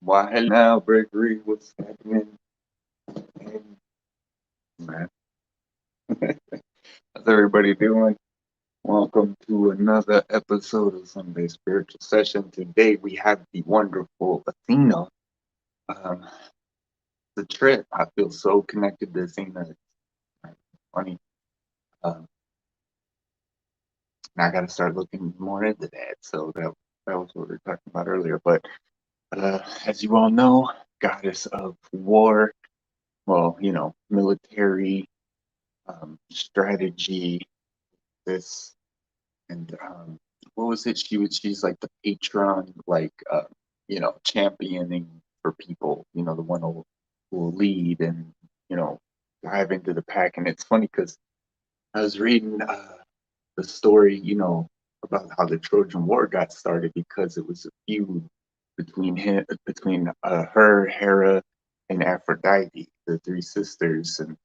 Why now, Gregory? What's happening? Man, how's everybody doing? Welcome to another episode of Sunday Spiritual Session. Today we have the wonderful Athena. Um, the trip. I feel so connected to Athena. It's funny. Um, and I got to start looking more into that. So that was what we were talking about earlier. But as you all know, goddess of war. Well, military strategy. This and what was it? She's like the patron, like championing for people. The one who will lead and dive into the pack. And it's funny because I was reading the story, about how the Trojan War got started because it was a feud between her, Hera, and Aphrodite, the three sisters, and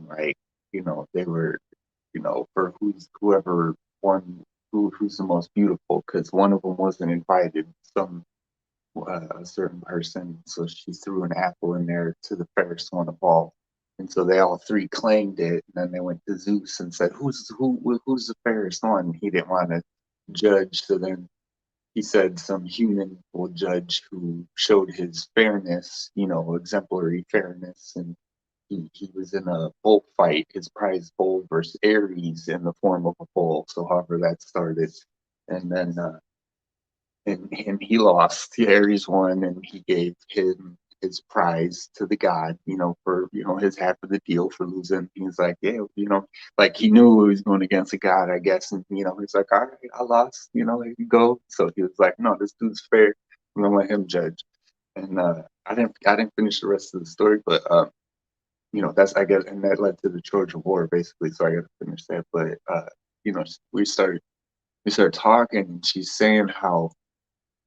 like they were for whoever won who's the most beautiful because one of them wasn't invited, some a certain person, so she threw an apple in there to the fairest one of all, and so they all three claimed it, and then they went to Zeus and said, who's the fairest one? He didn't want to judge, so then he said some human will judge who showed his fairness, exemplary fairness, and he was in a bull fight, his prize bull versus Ares in the form of a bull. So however that started, and then and he lost. Ares won, and he gave him his prize to the god, for his half of the deal for losing. He's like, yeah, like he knew he was going against a god, I guess, and he's like, all right, I lost, there you go. So he was like, no, this dude's fair. I'm gonna let him judge. And I didn't finish the rest of the story, but that's, I guess, and that led to the Trojan War basically. So I got to finish that. But you know, we started talking, and she's saying how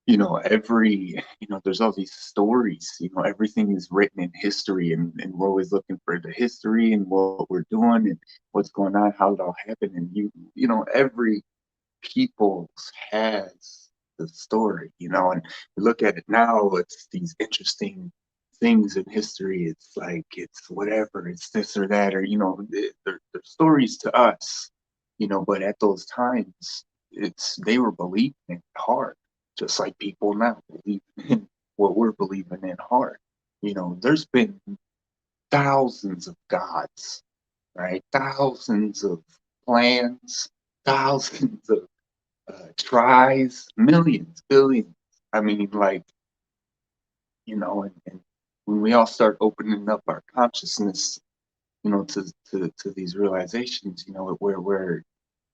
there's all these stories. Everything is written in history, and we're always looking for the history and what we're doing and what's going on, how it all happened, and every people has the story, and you look at it now, it's these interesting things in history. It's like it's whatever, it's this or that, or they're stories to us, but at those times, they were believing it hard, just like people now believe in what we're believing in hard. There's been thousands of gods, right? Thousands of plans, thousands of tries, millions, billions. I mean, like, and when we all start opening up our consciousness, to these realizations, where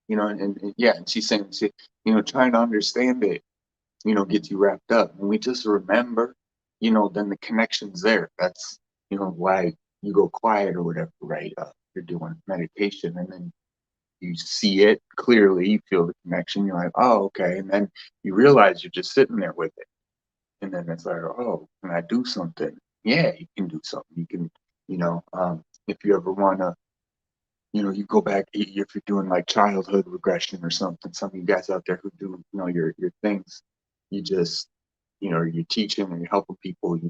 and yeah, and she's saying, trying to understand it, gets you wrapped up. When we just remember, then the connection's there. That's, why you go quiet or whatever, right? You're doing meditation, and then you see it clearly, you feel the connection, you're like, oh, okay. And then you realize you're just sitting there with it. And then it's like, oh, can I do something? Yeah, you can do something. You can, if you ever want to, you go back, if you're doing like childhood regression or something, some of you guys out there who do, your things, you just, you're teaching and you're helping people,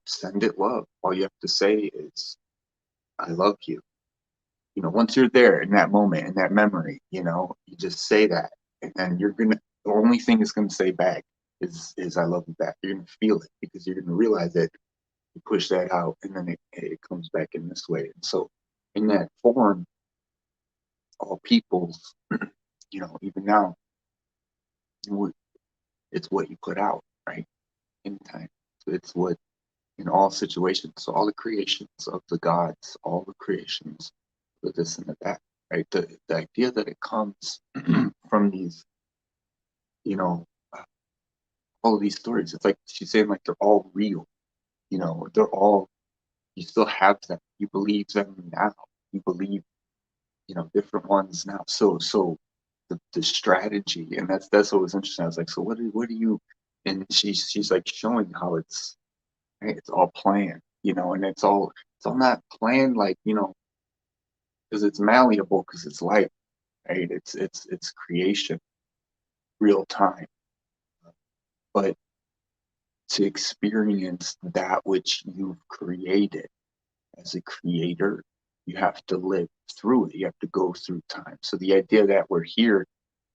send it love. All you have to say is, I love you. Once you're there in that moment, in that memory, you just say that, and then the only thing it's gonna say back is I love you back. You're gonna feel it because you're gonna realize that you push that out, and then it comes back in this way. And so, in that form, all peoples, even now, it's what you put out, right? In time, so it's what in all situations. So all the creations of the gods, all the creations, the this and the that, right? The idea that it comes from these, you know, uh, all of these stories. It's like she's saying, like they're all real. They're all. You still have them. You believe them now. You believe, different ones now. So the strategy, and that's what was interesting. I was like, so what do you? And she's like showing how it's right, it's all planned, and it's all not planned like because it's malleable because it's life, right? It's creation, real time, but to experience that which you've created. As a creator, you have to live through it. You have to go through time. So the idea that we're here,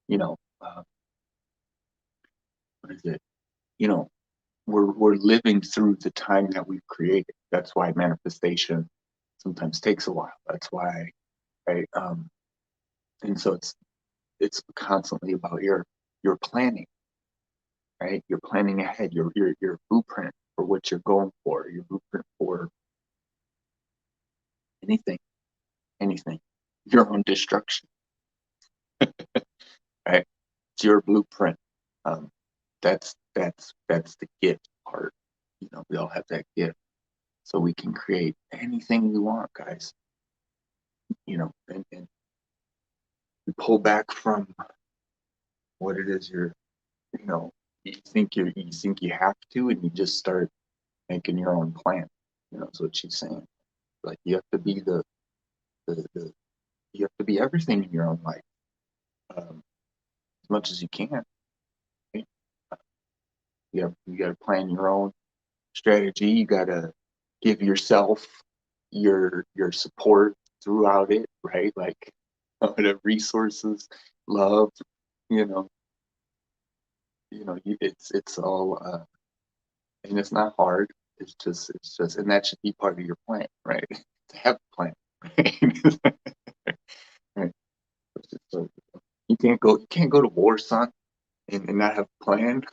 you know, what is it? You know, we're living through the time that we've created. That's why manifestation sometimes takes a while. That's why, right? And so it's constantly about your planning, right? You're planning ahead. Your blueprint for what you're going for. Your blueprint for anything, anything. Your own destruction, right? It's your blueprint. Um, that's the gift part. You know, we all have that gift, so we can create anything we want, guys. You know, and we pull back from what it is you're, you know, you think you have to, and you just start making your own plan. You know, that's what she's saying. Like you have to be the you have to be everything in your own life, as much as you can. Right? You got to plan your own strategy. You got to give yourself your support throughout it, right? Like the resources, love, you know, it's all, and it's not hard. It's just, and that should be part of your plan, right? To have a plan, right? Right. So you can't go to war, son, and not have a plan.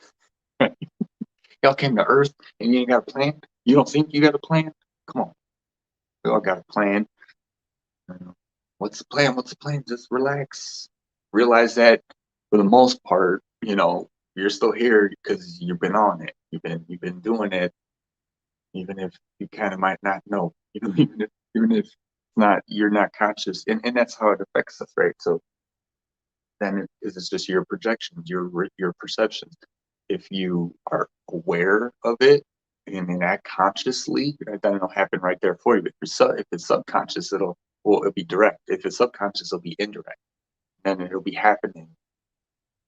Y'all came to Earth and you ain't got a plan. You don't think you got a plan? Come on, we all got a plan. What's the plan? What's the plan? Just relax. Realize that for the most part, you're still here because you've been on it. You've been doing it, even if you kind of might not know. Even if not you're not conscious, and that's how it affects us, right? So then it's just your projections, your perceptions. If you are aware of it and act consciously, then it'll happen right there for you. But if it's subconscious, it'll be direct. If it's subconscious, it'll be indirect. And it'll be happening,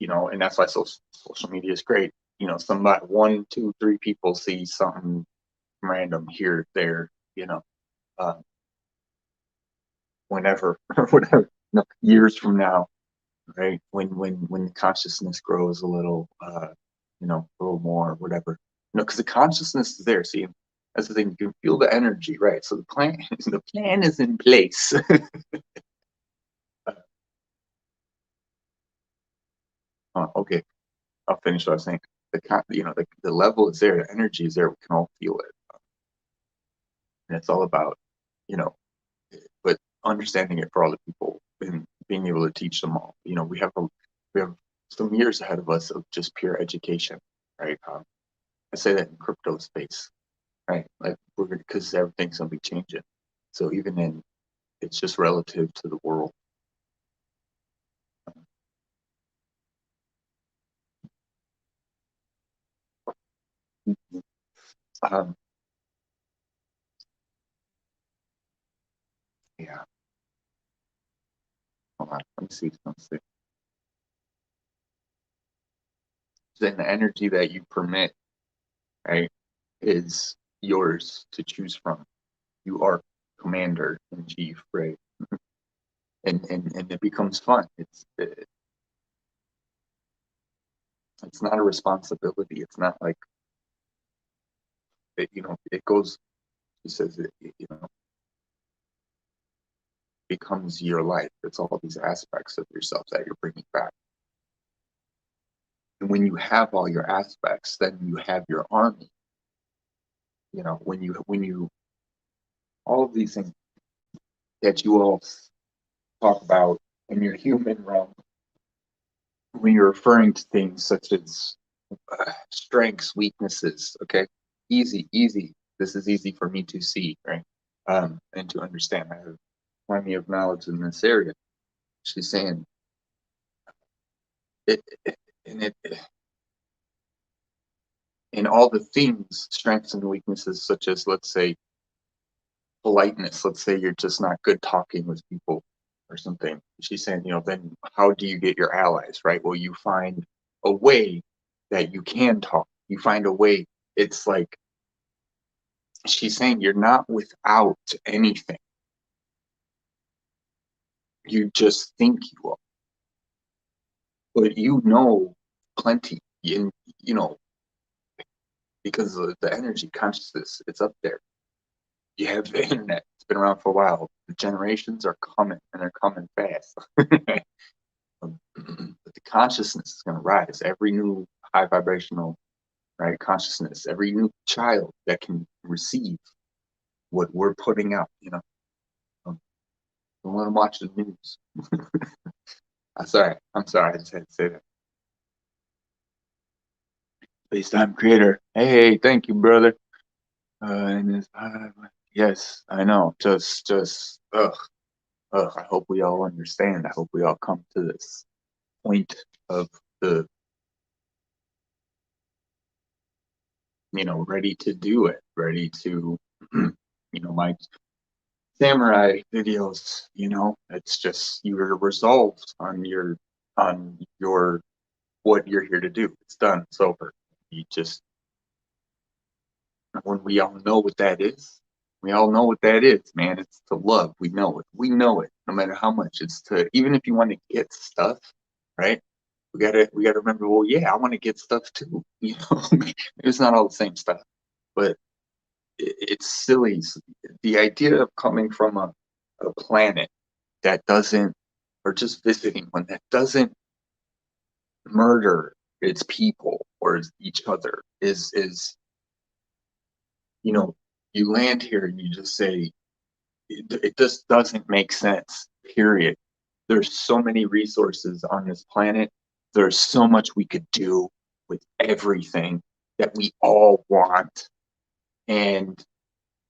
and that's why social media is great. Somebody, one, two, three people see something random here, there, um, whenever or whatever, years from now, right? When the consciousness grows a little more, whatever, because the consciousness is there. See, that's the thing. You can feel the energy, right? So the plan, the plan is in place. Okay, I'll finish what I was saying. The level is there. The energy is there. We can all feel it, and it's all about, you know, but understanding it for all the people and being able to teach them all. We have some years ahead of us of just pure education, right? I say that in crypto space, right? Like because everything's gonna be changing. So even then, it's just relative to the world. Um, yeah. Hold on. Let me see something. Then the energy that you permit, right, is yours to choose from. You are commander in chief, right? And it becomes fun. It's not a responsibility. It's not like it goes. He says it becomes your life. It's all these aspects of yourself that you're bringing back. And when you have all your aspects, then you have your army. When you all of these things that you all talk about in your human realm, when you're referring to things such as strengths, weaknesses, okay, easy. This is easy for me to see, right? And to understand. I have plenty of knowledge in this area. She's saying it, and it, in all the things, strengths and weaknesses, such as, let's say, politeness. Let's say you're just not good talking with people or something. She's saying, then how do you get your allies, right? Well, you find a way that you can talk. You find a way it's like she's saying you're not without anything. You just think you are, but you know plenty. You know, because of the energy consciousness, it's up there. You have the internet; it's been around for a while. The generations are coming, and they're coming fast. But the consciousness is going to rise. Every new high vibrational, right, consciousness, every new child that can receive what we're putting out, um, don't let them watch the news. I'm sorry, I just had to say that. FaceTime creator, hey, thank you, brother. And it's, yes, I know. I hope we all understand. I hope we all come to this point of the, ready to do it, ready to, my samurai videos, it's just you're resolved on your what you're here to do. It's done. It's over. You just when we all know what that is, we all know what that is, man. It's to love. We know it. We know it. No matter how much it's to even if you want to get stuff, right? We gotta remember, well, yeah, I want to get stuff too. It's not all the same stuff. But it's silly. The idea of coming from a planet that doesn't, or just visiting one that doesn't murder its people or each other you know, you land here and you just say, it just doesn't make sense, period. There's so many resources on this planet. There's so much we could do with everything that we all want. And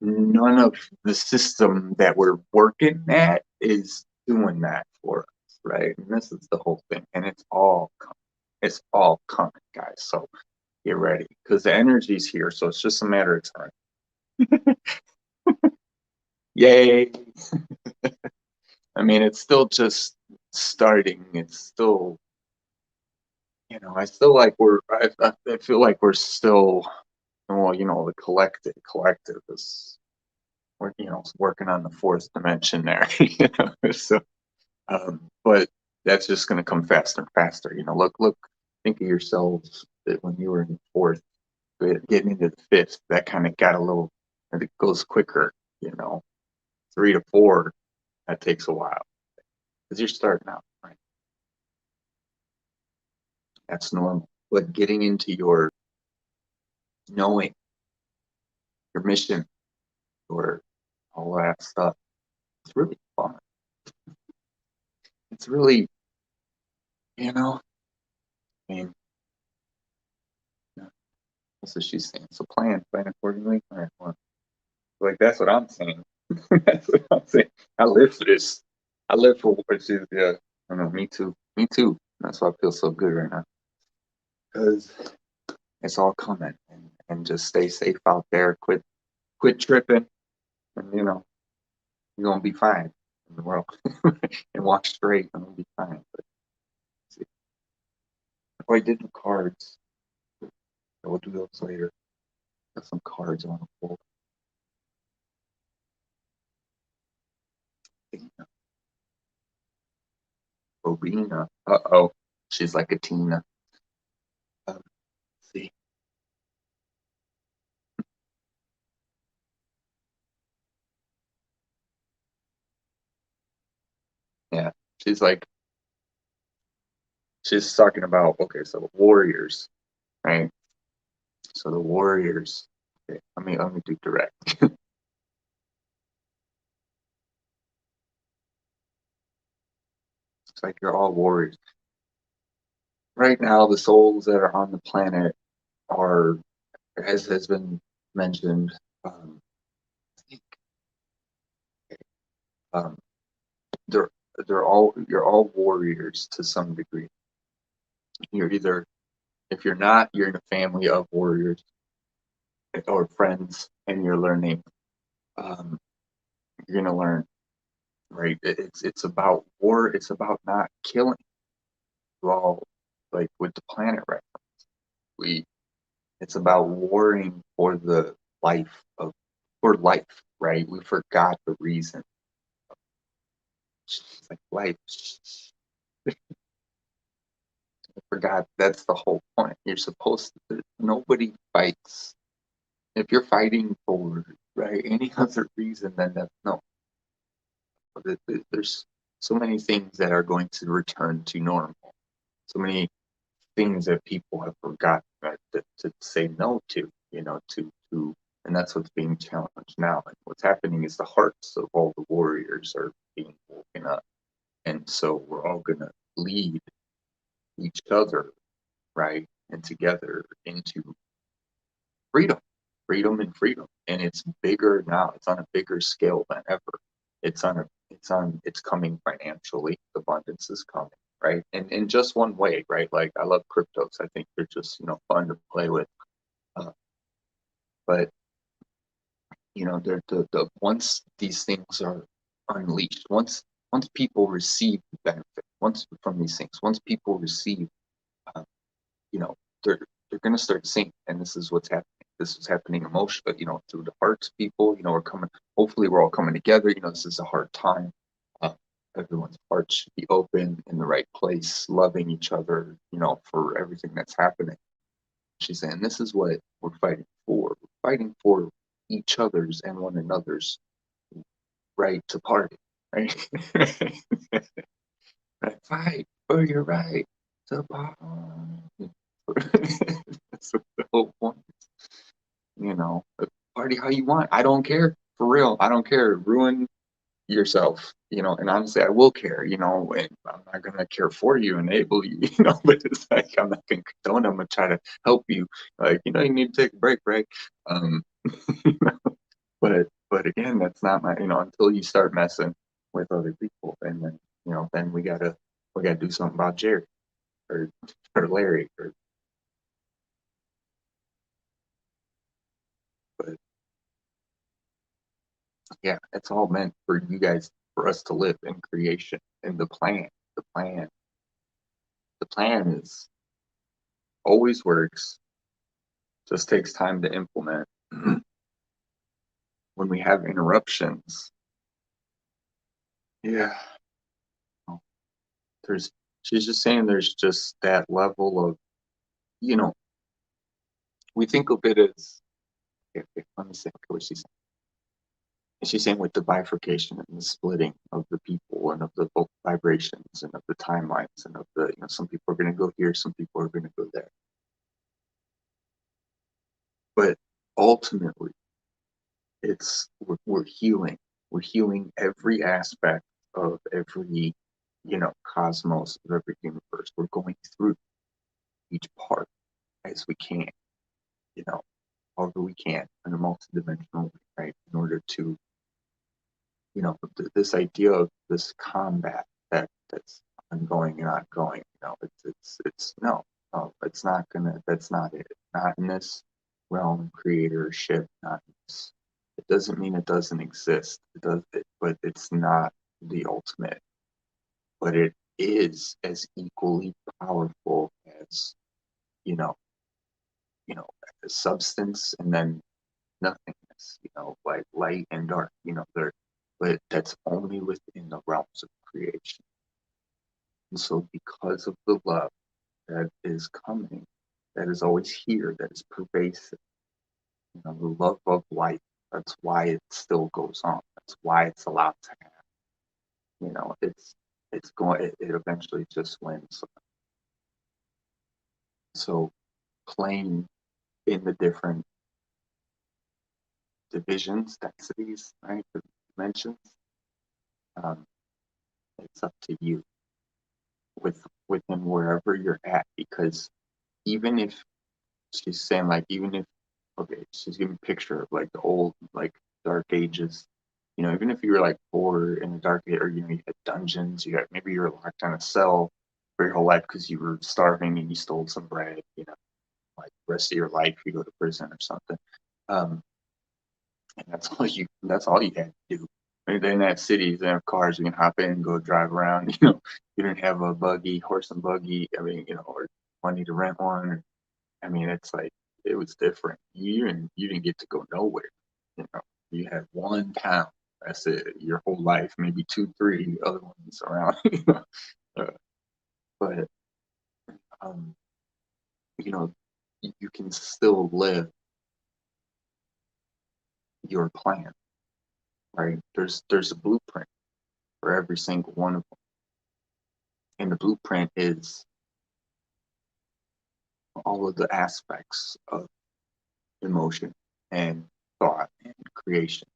none of the system that we're working at is doing that for us, right? And this is the whole thing. And it's all coming, guys. So get ready because the energy's here. So it's just a matter of time. Yay. I mean, it's still just starting. It's still, I still like I feel like we're still, well, the collective is, working on the fourth dimension there, so, but that's just going to come faster and faster. Look, think of yourselves that when you were in the fourth, getting into the fifth, that kind of got a little, it goes quicker, 3 to 4, that takes a while because you're starting out, right? That's normal. But getting into your knowing, your mission, or all that stuff, it's really fun. It's really, I mean, that's what she's saying. So plan accordingly. All right, well, like that's what I'm saying. That's what I'm saying. I live for this. I live for what she's. Yeah, I know. Me too. Me too. That's why I feel so good right now because it's all coming, and just stay safe out there. Quit tripping, and you're gonna be fine in the world. And walk straight, and we'll be fine. But see, if I did the cards, we'll do those later. Got some cards on the pull. Arena. Uh-oh. She's like a Tina. Let's see. Yeah. She's like, she's talking about, okay, so warriors, right? So the warriors. Okay, let me do direct. It's like you're all warriors. Right now, the souls that are on the planet are, as has been mentioned, I think, um, they're you're all warriors to some degree. You're either, if you're not, you're in a family of warriors or friends, and you're learning. Um, you're gonna learn, right? It's about war. It's about not killing. You all, like with the planet, right? We It's about warring for the life of for life, right? We forgot the reason. It's like life. I forgot that's the whole point. You're supposed to. Nobody fights. If you're fighting for right any other reason than that, no. There's so many things that are going to return to normal. So many things that people have forgotten to say no to, and that's what's being challenged now. And what's happening is the hearts of all the warriors are being woken up. And so we're all going to lead each other, right? And together into freedom, freedom and freedom. And it's bigger now. It's on a bigger scale than ever. It's coming financially. Abundance is coming, right? And in just one way, right? Like I love cryptos. I think they're just, fun to play with. But the once these things are unleashed, once people receive the benefit, once from these things, once people receive, uh, you know, they're they're gonna start seeing, and this is what's happening. This is happening emotionally, through the hearts. People, we're coming. Hopefully, we're all coming together. This is a hard time. Uh, Everyone's hearts should be open in the right place, loving each other, for everything that's happening. She's saying this is what we're fighting for. We're fighting for each other's and one another's right to party, right? Fight for your right to party. That's what the whole point is. Party how you want. I don't care. For real. I don't care. Ruin yourself, and honestly, I will care, and I'm not going to care for you, enable you, but it's like, I'm not going to condone, I'm going to try to help you. Like, you need to take a break, right? Um, but again, that's not my, until you start messing with other people, and then, then we gotta do something about Jerry or, Larry but yeah, it's all meant for you guys, for us to live in creation and the plan, the plan is always works, just takes time to implement. When we have interruptions, yeah, there's she's just saying there's just that level of, you know, we think of it as, let me think what she's saying. She's saying with the bifurcation and the splitting of the people and of the both vibrations and of the timelines and of the, some people are going to go here, some people are going to go there. But ultimately, we're healing. We're healing every aspect of every, cosmos of every universe. We're going through each part as we can, you know, however we can in a multidimensional way, right? In order to, this idea of this combat that's ongoing and ongoing, it's no, it's not gonna, that's not it. Not in this realm, creatorship, not in this. It doesn't mean it doesn't exist. It does, but it's not the ultimate. But it is as equally powerful as, you know, substance and then nothingness, like light and dark, but that's only within the realms of creation. And so because of the love that is coming, that is always here, that is pervasive, the love of life, that's why it still goes on. That's why it's allowed to happen. It's going, it eventually just wins. So playing in the different divisions, densities, right? The dimensions. Um, it's up to you within wherever you're at, because even if she's saying, like, even if, okay, she's giving a picture of like the old, like, dark ages, even if you were like poor in the dark age, or you had dungeons, maybe you were locked in a cell for your whole life because you were starving and you stole some bread, like the rest of your life you go to prison or something. And that's all you had to do. I mean, they didn't have cities, they didn't have cars you can hop in and go drive around. You didn't have a buggy, horse and buggy. I mean, or money to rent one. I mean, it's like it was different. You didn't get to go nowhere. You know, you had one town. That's it. Your whole life, maybe two, three other ones around. Uh, but um, you know, you can still live your plan, right? There's a blueprint for every single one of them, and the blueprint is all of the aspects of emotion and thought and creation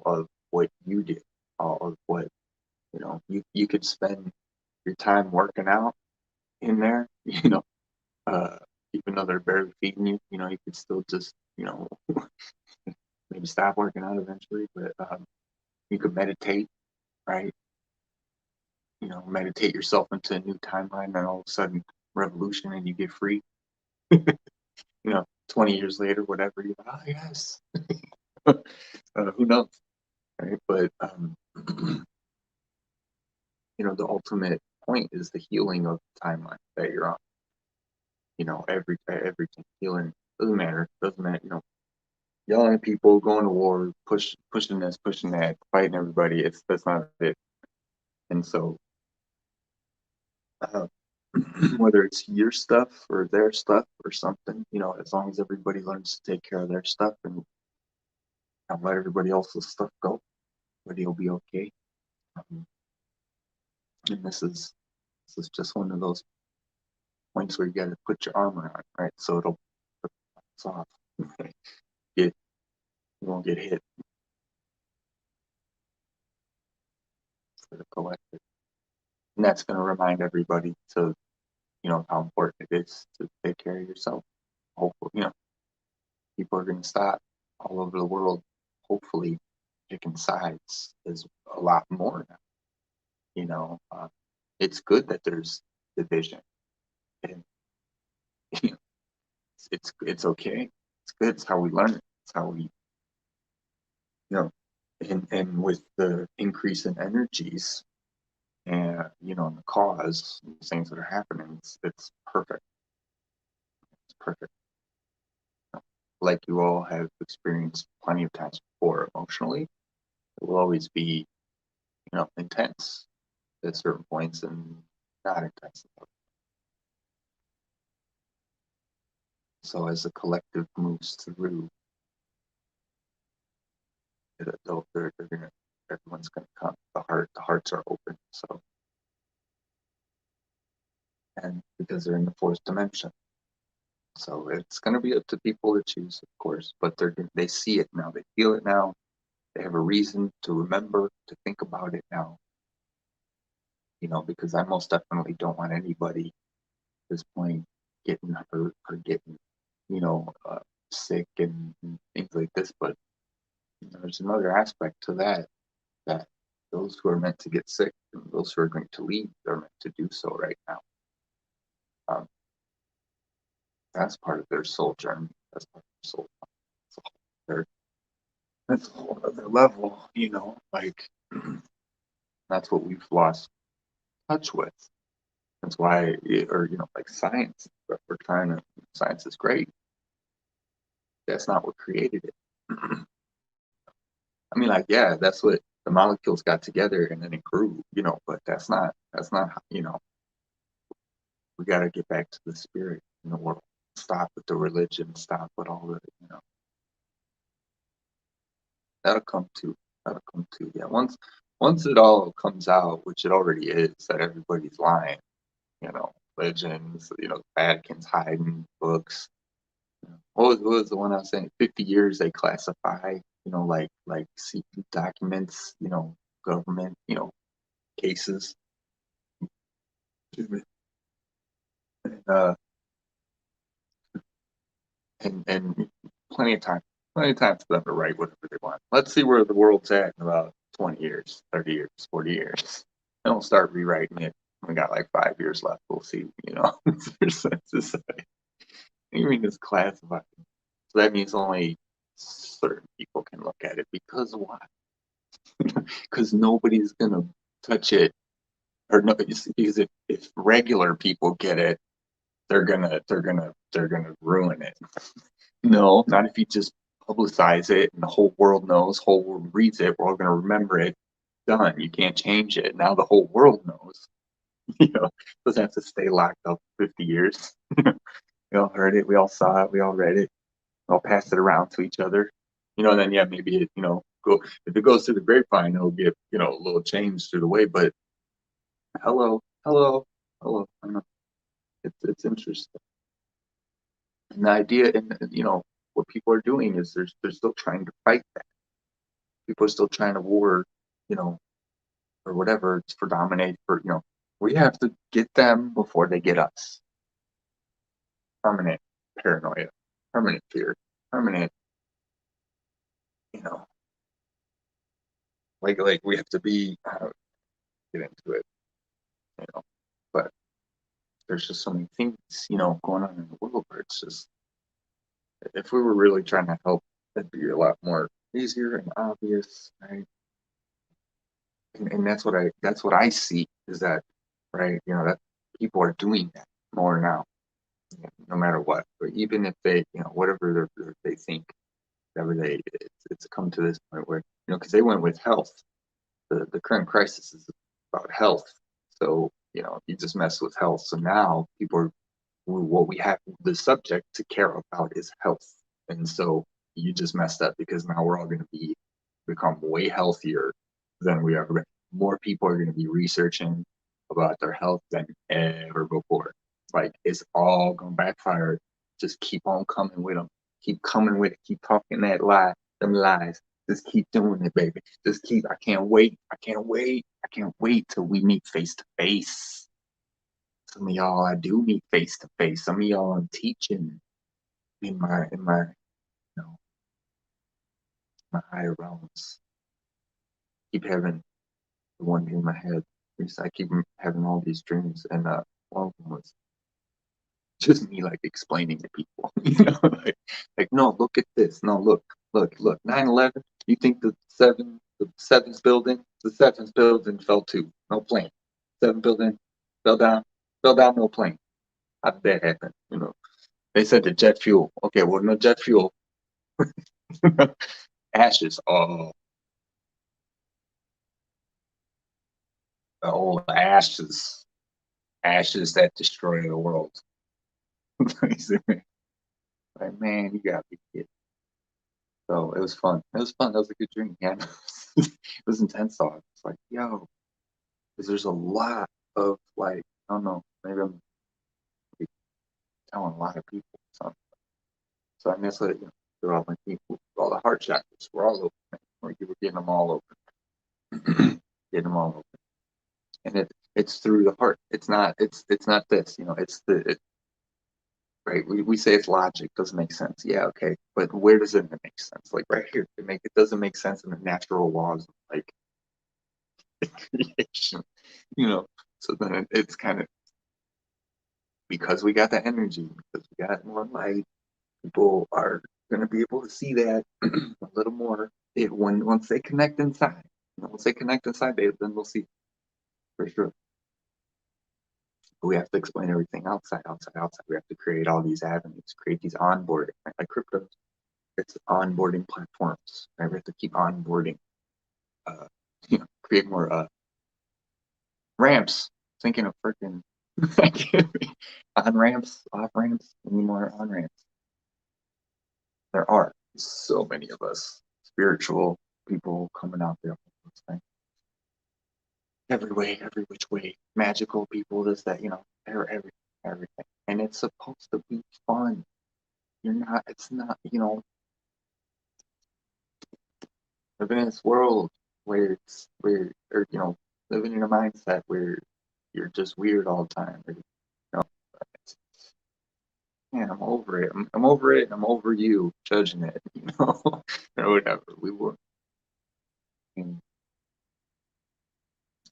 of what you did, all of what you could spend your time working out in there, uh, even though they're barely feeding you, you could still just, maybe stop working out eventually, but you could meditate, right? Meditate yourself into a new timeline, and all of a sudden, revolution, and you get free. 20 years later, whatever, you're like, oh, yes. Who knows, right? But, the ultimate point is the healing of the timeline that you're on. Everything healing doesn't matter. Yelling at people, going to war, pushing this, pushing that, fighting everybody. That's not it. And so, uh, whether it's your stuff or their stuff or something, as long as everybody learns to take care of their stuff and let everybody else's stuff go, everybody will be okay. And this is just one of those points where you got to put your armor on, right? So it'll bounce off. You won't get hit for the collective. And that's going to remind everybody to, how important it is to take care of yourself. Hopefully, people are going to stop all over the world, hopefully picking sides. There's a lot more now. It's good that there's division, and it's okay. It's good. It's how we learn. It's how we, and with the increase in energies and the cause, things that are happening, it's perfect. It's perfect. Like you all have experienced plenty of times before emotionally, it will always be, intense at certain points and not intense. So as the collective moves through, they're gonna, everyone's gonna come. The hearts are open. So, and because they're in the fourth dimension, so it's gonna be up to people to choose, of course. But they see it now. They feel it now. They have a reason to remember, to think about it now. Because I most definitely don't want anybody at this point getting hurt or getting, sick and things like this. But there's another aspect to that those who are meant to get sick and those who are going to leave are meant to do so right now. That's part of their soul journey. That's part of their soul. That's a whole other level, like that's what we've lost touch with. That's why, or like science, we're trying to. Science is great. That's not what created it. I mean, like, yeah, that's what the molecules got together and then it grew, but that's not, we got to get back to the spirit in the world. Stop with the religion, stop with all of it, That'll come too. That'll come too. Yeah. Once it all comes out, which it already is, that everybody's lying, legends, Vatican's hiding books. What was the one I was saying? 50 years they classify, like secret documents, government, cases. And, and plenty of time for them to write whatever they want. Let's see where the world's at in about 20 years, 30 years, 40 years. And we'll start rewriting it. We got like 5 years left. We'll see, there's society. You mean it's classified. So that means only certain people can look at it. Because why? Because nobody's going to touch it. Or no, because if regular people get it, they're gonna ruin it. No, not if you just publicize it and the whole world knows, whole world reads it, we're all gonna remember it. Done. You can't change it. Now the whole world knows. Doesn't have to stay locked up 50 years. We all heard it, we all saw it, we all read it, we all passed it around to each other. And then yeah, maybe it, go if it goes through the grapevine, it'll get, a little change through the way, but hello, hello, hello. I don't know. It's interesting. And the idea, and what people are doing is they're still trying to fight that. People are still trying to war, you know, or whatever, it's for dominate, for we have to get them before they get us. Permanent paranoia, permanent fear, permanent, you know, like we have to be. I don't get into it, but there's just so many things, going on in the world where it's just, if we were really trying to help, it'd be a lot more easier and obvious, right? And that's what I see is that, right? That people are doing that more now, no matter what. But even if they, whatever they think, whatever it's come to this point where, because they went with health. The current crisis is about health. So, you just mess with health. So now people are, what we have, the subject to care about is health. And so you just messed up because now we're all going to become way healthier than we ever been. More people are going to be researching about their health than ever before. Like, it's all going to backfire. Just keep on coming with them. Keep coming with it. Keep talking that lie, them lies. Just keep doing it, baby. Just keep. I can't wait. I can't wait. I can't wait till we meet face to face. Some of y'all I do meet face to face. Some of y'all I'm teaching in my my higher realms. Keep having the one in my head. I keep having all these dreams, and one of them was just me like explaining to people, like no, look at this, no, look, 9/11. You think the seventh building fell too? No plane. Seventh building fell down, no plane. How did that happen? They said the jet fuel. Okay, well, no jet fuel. Ashes. Oh, the old ashes. Ashes that destroy the world. Like, man, you gotta be kidding. So it was fun. It was fun. That was a good dream. Yeah, it was intense. Though. It's like, yo, because there's a lot of like, I don't know, maybe I'm like, telling a lot of people something. So I guess they're all my people, all the heart chakras. We're all open. We're getting them all open, getting them all open, and it's through the heart. It's not this. It's right. We say it's logic, doesn't make sense. Yeah, okay, but where does it make sense? Like right here, it doesn't make sense in the natural laws of like creation, you know. So then it's kind of, because we got that energy, because we got more light, people are going to be able to see that a little more. Once they connect inside, then they'll see for sure. But we have to explain everything outside, outside, outside. We have to create all these avenues, create these onboarding, right? Like crypto, it's onboarding platforms, right? We have to keep onboarding, create more ramps. Thinking of freaking on ramps, off ramps, any more on ramps. There are so many of us, spiritual people coming out there. Every way, every which way, magical people, this, that, they're everything. And it's supposed to be fun. It's not, living in this world or, living in a mindset where you're just weird all the time. Man, I'm over it. I'm over it. I'm over you judging it, or whatever. We will. And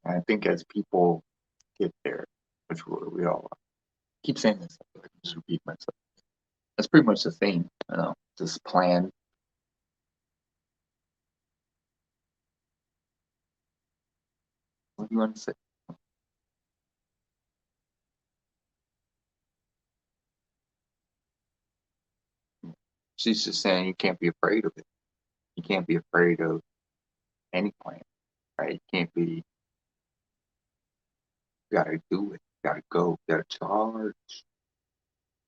I think as people get there, which we all keep saying this, I just repeat myself. That's pretty much the thing, just plan. What do you want to say? She's just saying you can't be afraid of it. You can't be afraid of any plan, right? You can't be. You gotta do it. You gotta go. You gotta charge.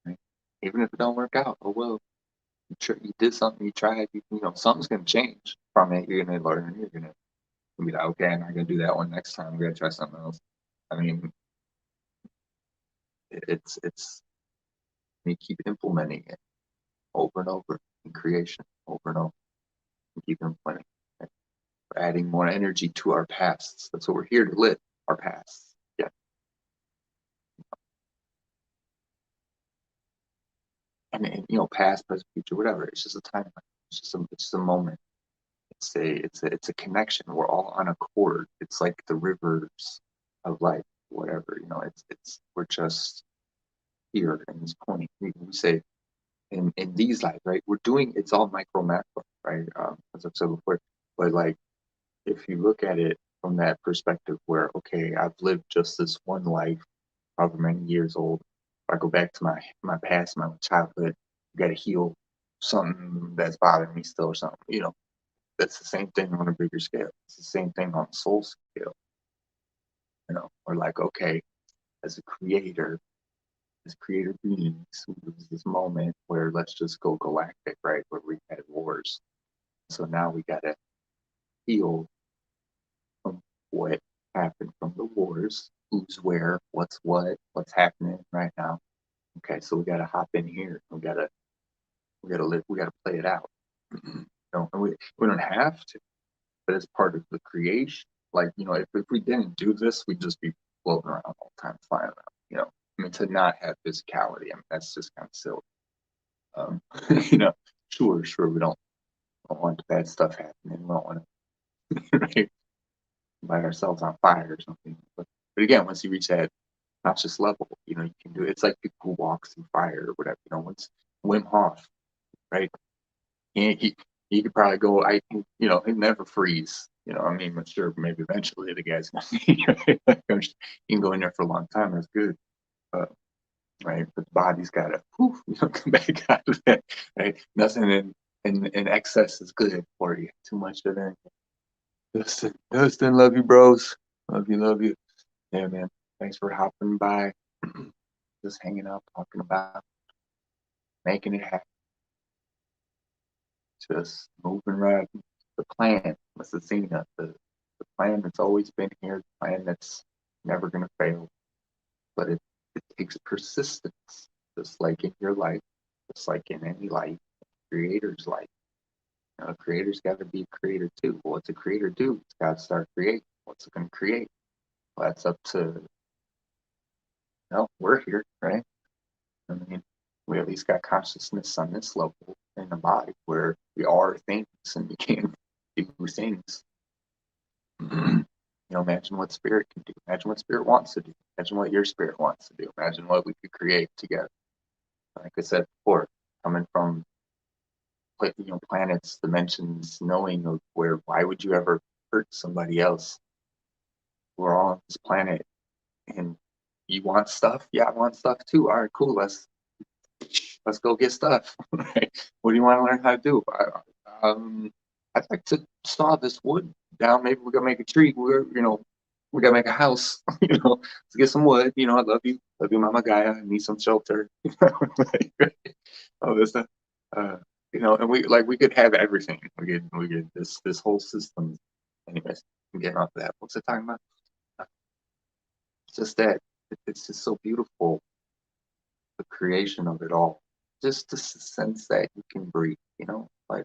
Right? Even if it don't work out, oh well. You did something. You tried. You know something's gonna change from it. You're gonna learn. You're gonna be like, okay, I'm not gonna do that one next time. I'm gonna try something else. I mean, it's you keep implementing it over and over in creation, over and over, and keep implementing. Right? We're adding more energy to our pasts. That's what we're here to live. Our pasts. Yeah. And you know, past, present, future, whatever. It's just a timeline. It's just a moment. It's a connection. We're all on a chord. It's like the rivers of life, whatever. You know, it's we're just here in this point. We say in these lives, right? We're doing it's all micro macro, right? As I've said before. But like if you look at it from that perspective where, okay, I've lived just this one life, however many years old. If I go back to my past, my childhood, got to heal something that's bothering me still or something. You know, that's the same thing on a bigger scale. It's the same thing on a soul scale. You know, or like, okay, as a creator, as creator beings, there's this moment where let's just go galactic, right? Where we had wars. So now we got to heal from what happened from the wars, who's where, what's happening right now. Okay, so we got to hop in here. We gotta live. We gotta play it out. You know, and we don't have to, but it's part of the creation. Like you know, if we didn't do this, we'd just be floating around all the time, flying around. You know, I mean, to not have physicality, I mean, that's just kind of silly. You know, sure, we don't want bad stuff happening. We don't want to right, light ourselves on fire or something. But again, once you reach that conscious level, you know, you can do it. It's like people who walk through fire or whatever. You know, once Wim Hof, right? He could probably go. You know, he'd never freeze. You know, I mean, I'm sure maybe eventually the guy's gonna he can go in there for a long time. That's good, uh, right? But the body's got to, you know, come back out of that. Right? Nothing in excess is good for you. Too much of it. Dustin, love you, bros. Love you. Yeah, man. Thanks for hopping by. Just hanging out, talking about making it happen. Just moving right. The plan, that's Athena, the plan that's always been here, the plan that's never going to fail. But it takes persistence, just like in your life, just like in any life, creator's life. You know, a creator's got to be a creator too. Well, what's a creator do? It's got to start creating. What's it going to create? Well, that's up to, we're here, right? I mean, we at least got consciousness on this level in the body where we are things and we can do things. You know, imagine what spirit can do. Imagine what spirit wants to do. Imagine what your spirit wants to do. Imagine what we could create together. Like I said before, coming from planets, dimensions, knowing of why would you ever hurt somebody else? We're all on this planet, and you want stuff. Yeah, I want stuff too. All right, cool. Let's go get stuff. Right? What do you want to learn how to do? I'd like to saw this wood down. Maybe we're gonna make a tree. We gotta make a house. Let's get some wood. I love you, Mama Gaia. I need some shelter. All this stuff. Uh, and we could have everything. We could this whole system. Anyways, I'm getting off of that. What's it talking about? It's just that it's just so beautiful, the creation of it all. Just the sense that you can breathe. Like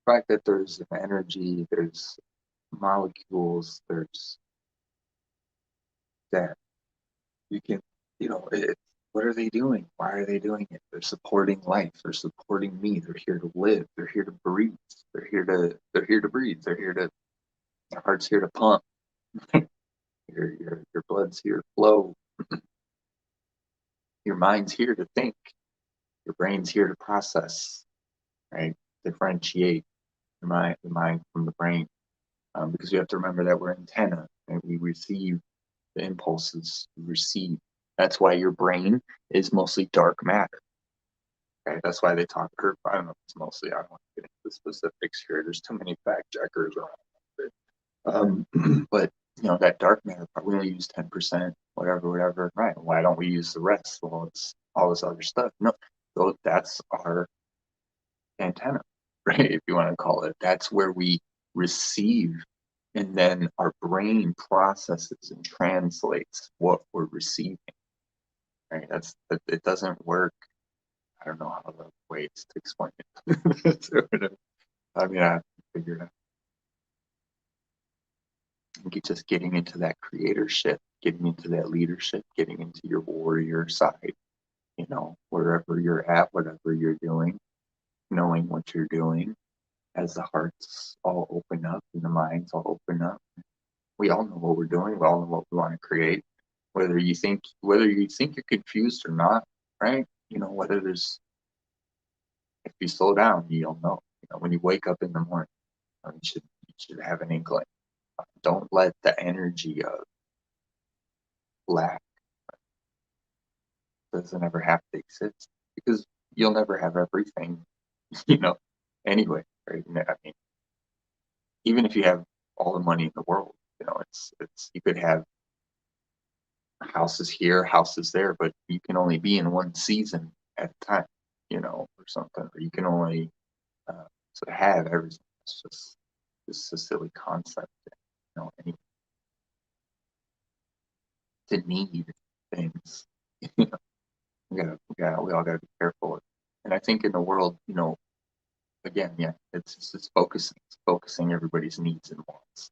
the fact that there's an energy, there's molecules, there's that you can, what are they doing? Why are they doing it? They're supporting life. They're supporting me. They're here to live. They're here to breathe. They're here to breathe. Their heart's here to pump. Your blood's here to flow. Your mind's here to think. Your brain's here to process, right? Differentiate the mind from the brain. Because you have to remember that we're antenna and we receive the impulses we receive. That's why your brain is mostly dark matter. Okay, that's why they talk. Or I don't know. It's mostly. I don't want to get into the specifics here. There's too many fact checkers around. But that dark matter part, we only use 10%, whatever. Right? Why don't we use the rest? Well, it's all this other stuff. No, so that's our antenna, right? If you want to call it, that's where we receive, and then our brain processes and translates what we're receiving. Right? It doesn't work. I don't know how the ways to explain it. I mean, I figured out. Just getting into that creatorship, getting into that leadership, getting into your warrior side, wherever you're at, whatever you're doing, knowing what you're doing as the hearts all open up and the minds all open up. We all know what we're doing. We all know what we want to create. Whether you think you're confused or not, right? Whether there's, if you slow down, you'll know. When you wake up in the morning, you should have an inkling. Don't let the energy of lack doesn't ever have to exist, because you'll never have everything, anyway, right? I mean, even if you have all the money in the world, it's you could have houses here, houses there, but you can only be in one season at a time, or something, or you can only sort of have everything. It's just a silly concept, any to need things. we all gotta be careful. And I think in the world, again, yeah, it's focusing everybody's needs and wants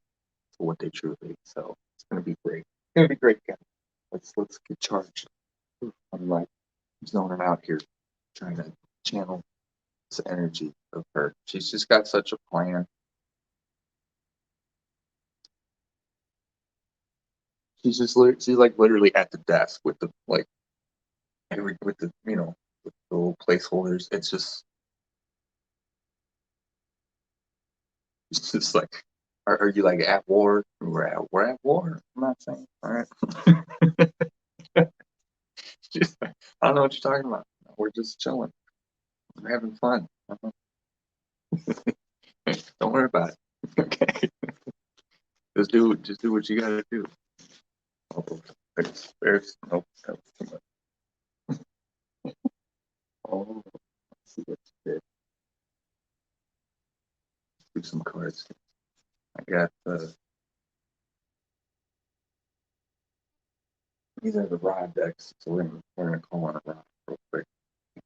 to what they truly. So it's gonna be great. It's gonna be great, guys. Let's get charged. I'm like zoning out here, trying to channel this energy of her. She's just got such a plan. She's like literally at the desk with the with the with the little placeholders. It's just like, are you like at war? We're at war. I'm not saying. All right. I don't know what you're talking about. We're just chilling. We're having fun. Don't worry about it. Okay. Just do what you gotta do. Oh, there's nope, that was too much. Oh, let's see what you did. Do some cards. I got these are the rod decks, so we're gonna call on a rod real quick.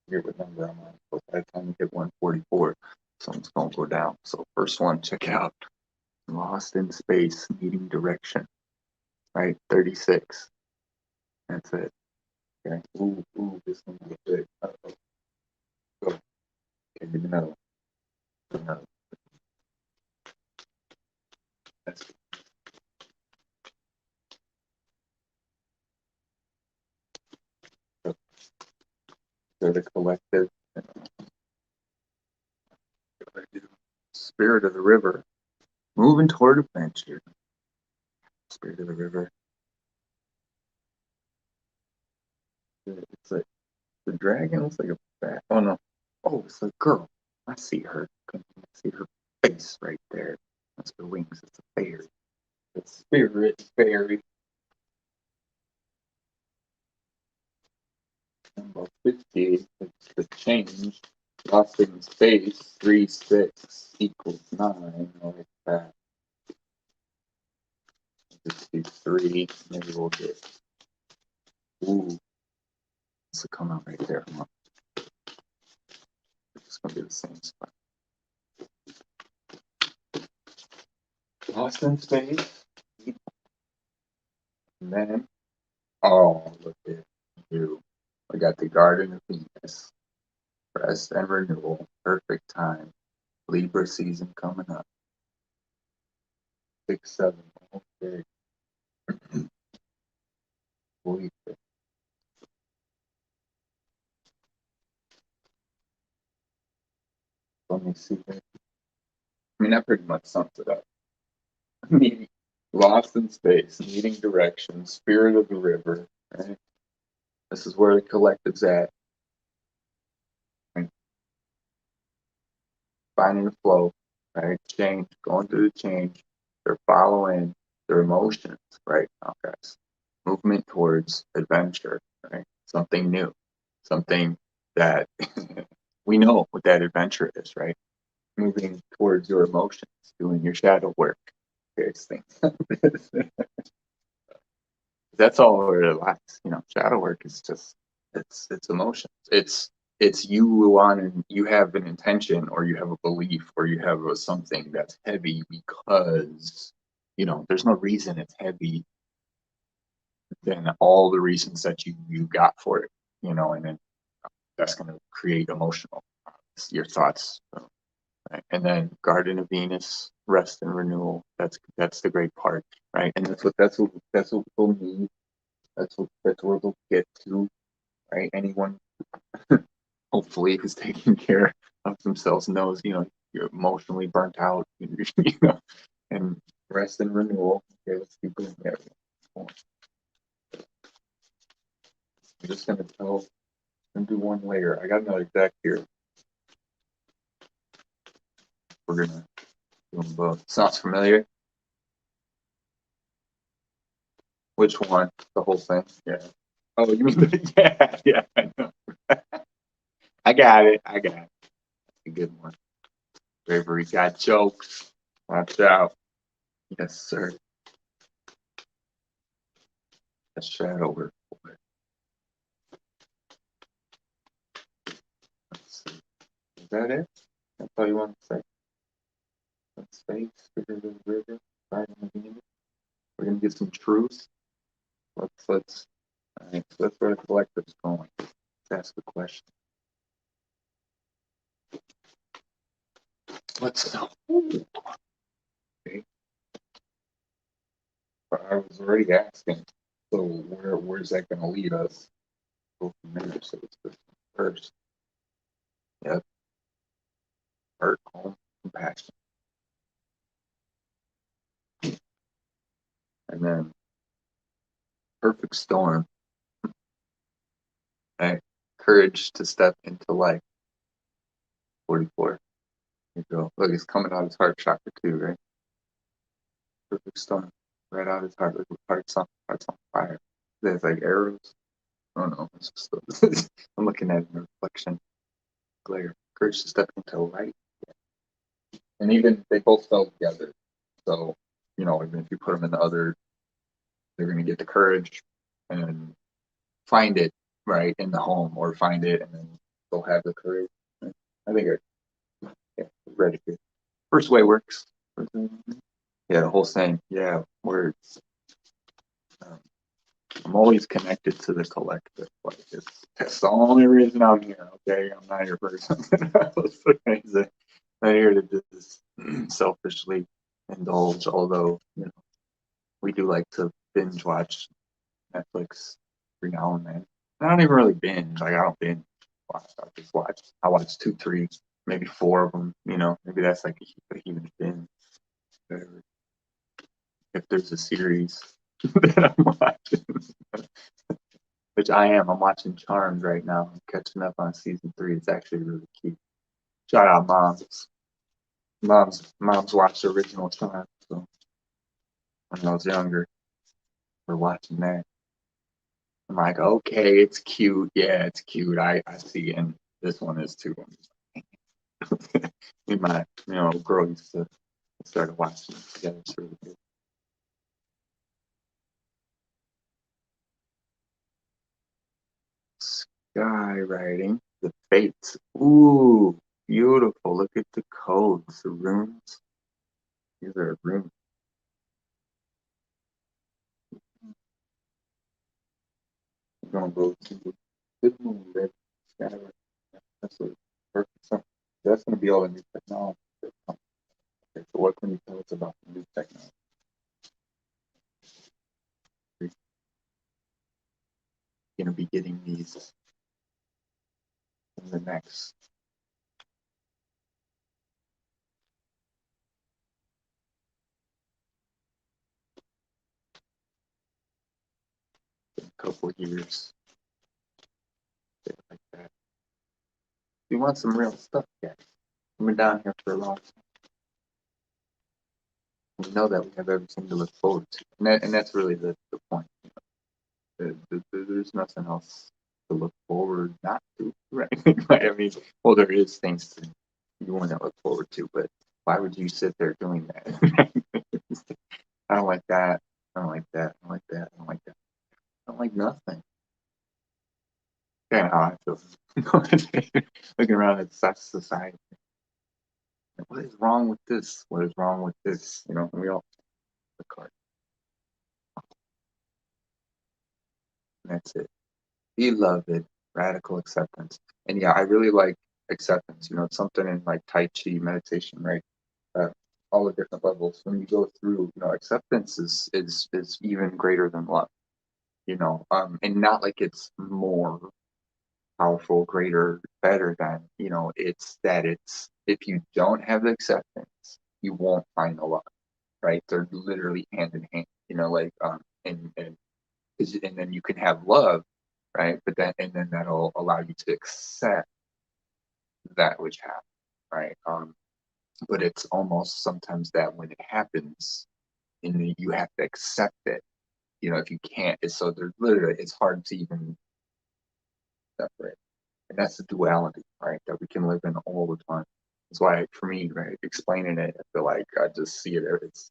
Here what number I'm on. So by the time we hit 144, something's gonna go down. So first one, check out Lost in Space, Needing Direction. Right, 36. That's it. Okay. Ooh, this one was big. Uh-oh. Go. Okay, give me another one. Another. That's it. They're the collective. Spirit of the river. Moving toward adventure. Spirit of the river. It's like the dragon looks like a bat. Oh no. Oh, it's a girl. I see her. I see her face right there. That's her wings. It's a fairy. It's spirit fairy. Number 50. It's the change. Lost in space. 3, 6 equals 9. Like that. Just do 3. Maybe we'll get. Ooh. This will come out right there. It's going to be the same spot. Lost in space. And then, oh, look at you. We got the Garden of Venus. Rest and renewal. Perfect time. Libra season coming up. 6, 7. Okay. Let me see. I mean, that pretty much sums it up. Lost in space, needing direction, spirit of the river. Right? This is where the collective's at. finding the flow, right? Change, going through the change. They're following their emotions right now, guys. Movement towards adventure, right? Something new, something that we know what that adventure is, right? Moving towards your emotions, doing your shadow work, various things. That's all where it lies. Shadow work is just it's emotions. It's you on you have an intention or you have a belief or you have something that's heavy because there's no reason it's heavy than all the reasons that you got for it. And then that's going to create emotional your thoughts. Right? And then Garden of Venus, rest and renewal. That's the great part, right? And that's what we'll need. That's where they'll get to, right? Anyone, hopefully, who's taking care of themselves knows, you're emotionally burnt out, and rest and renewal. Okay, let's keep going there. I'm just gonna do one layer. I got another deck here. We're gonna do them both. Sounds familiar? Which one? The whole thing? Yeah. Oh, you mean yeah, I know. I got it. A good one. Bravery got jokes. Watch out. Yes, sir. A shadow work. Let's see. Is that it? That's all you want to say? Space, bigger than the river, riding the Venus. We're gonna get some truth. Let's. All right, so that's where the collective's going. Let's ask a question. Let's. Okay. I was already asking. So where's that gonna lead us? Go from there. So it's this first. Yep. Heart, home, compassion, and then perfect storm. Right. Courage to step into life. 44. Here you go. Look, it's coming out his heart chakra too, right? Perfect storm. Right out his heart. Look, heart's on fire. There's like arrows. I don't know. It's just, I'm looking at the reflection. Glare. Courage to step into light. And even they both fell together. So, even if you put them in the other, they're going to get the courage and find it right in the home, or find it and then they'll have the courage. I think ready here. First way works. Yeah, the whole thing. Yeah, words. Um, I'm always connected to the collective. Like that's the only reason I'm here. Okay, I'm not here for something else. I'm not here to just selfishly indulge. Although we do like to binge watch Netflix every now and then. I don't even really binge. Like I don't binge watch. I just watch. I watch 2, 3, maybe 4 of them. Maybe that's like a huge binge. Whatever. If there's a series that I'm watching, which I am. I'm watching Charmed right now. I'm catching up on season 3. It's actually really cute. Shout out moms. Moms watched the original Charmed. So when I was younger, we're watching that. I'm like, okay, it's cute. Yeah, it's cute. I see. And this one is too. Me and my girl used to start watching it together. It's really good. Skywriting. The fates. Ooh, beautiful. Look at the codes, the runes. These are runes. We're gonna go to good moon, red skywriting. That's a perfect something. That's gonna be all the new technology. Okay, so what can you tell us about the new technology? We're gonna be getting these in the next couple years. Like that. You want some real stuff, guys. We've been down here for a long time. We know that we have everything to look forward to, and that's really the point. There's nothing else to look forward not to, right? I mean, well, there is things to you want to look forward to, but why would you sit there doing that? I don't like that. I don't like that. I don't like that. I don't like that. I don't like nothing. Kind of how I feel. Looking around at such society. What is wrong with this? What is wrong with this? You know, we all the card. That's it. Beloved, radical acceptance. And yeah, I really like acceptance. You know, it's something in like Tai Chi meditation, right? Uh, all the different levels. When you go through, you know, acceptance is even greater than love. You know, and not like it's more powerful, greater, better than. You know, it's that it's if you don't have the acceptance, you won't find the love, right? They're literally hand in hand. You know, like and then you can have love, right? But then that'll allow you to accept that which happened, right? But it's almost sometimes that when it happens, and you have to accept it. You know, if you can't, it's so there's literally it's hard to even separate, and that's the duality, right? That we can live in all the time. That's why, for me, right, explaining it, I feel like I just see it. It's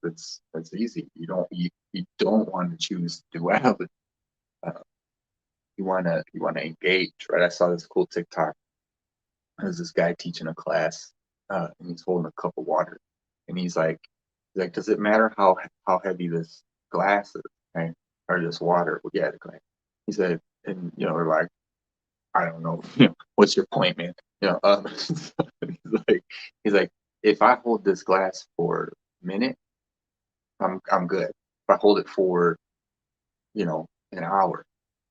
easy. You don't want to choose duality. Uh, you want to engage, right? I saw this cool TikTok. There's this guy teaching a class, and he's holding a cup of water, and he's like, does it matter how heavy this glass is, right? Or this water? Well, yeah, the glass. He said, and we're like, I don't know, what's your point, man? He's like, if I hold this glass for a minute, I'm good. If I hold it for an hour,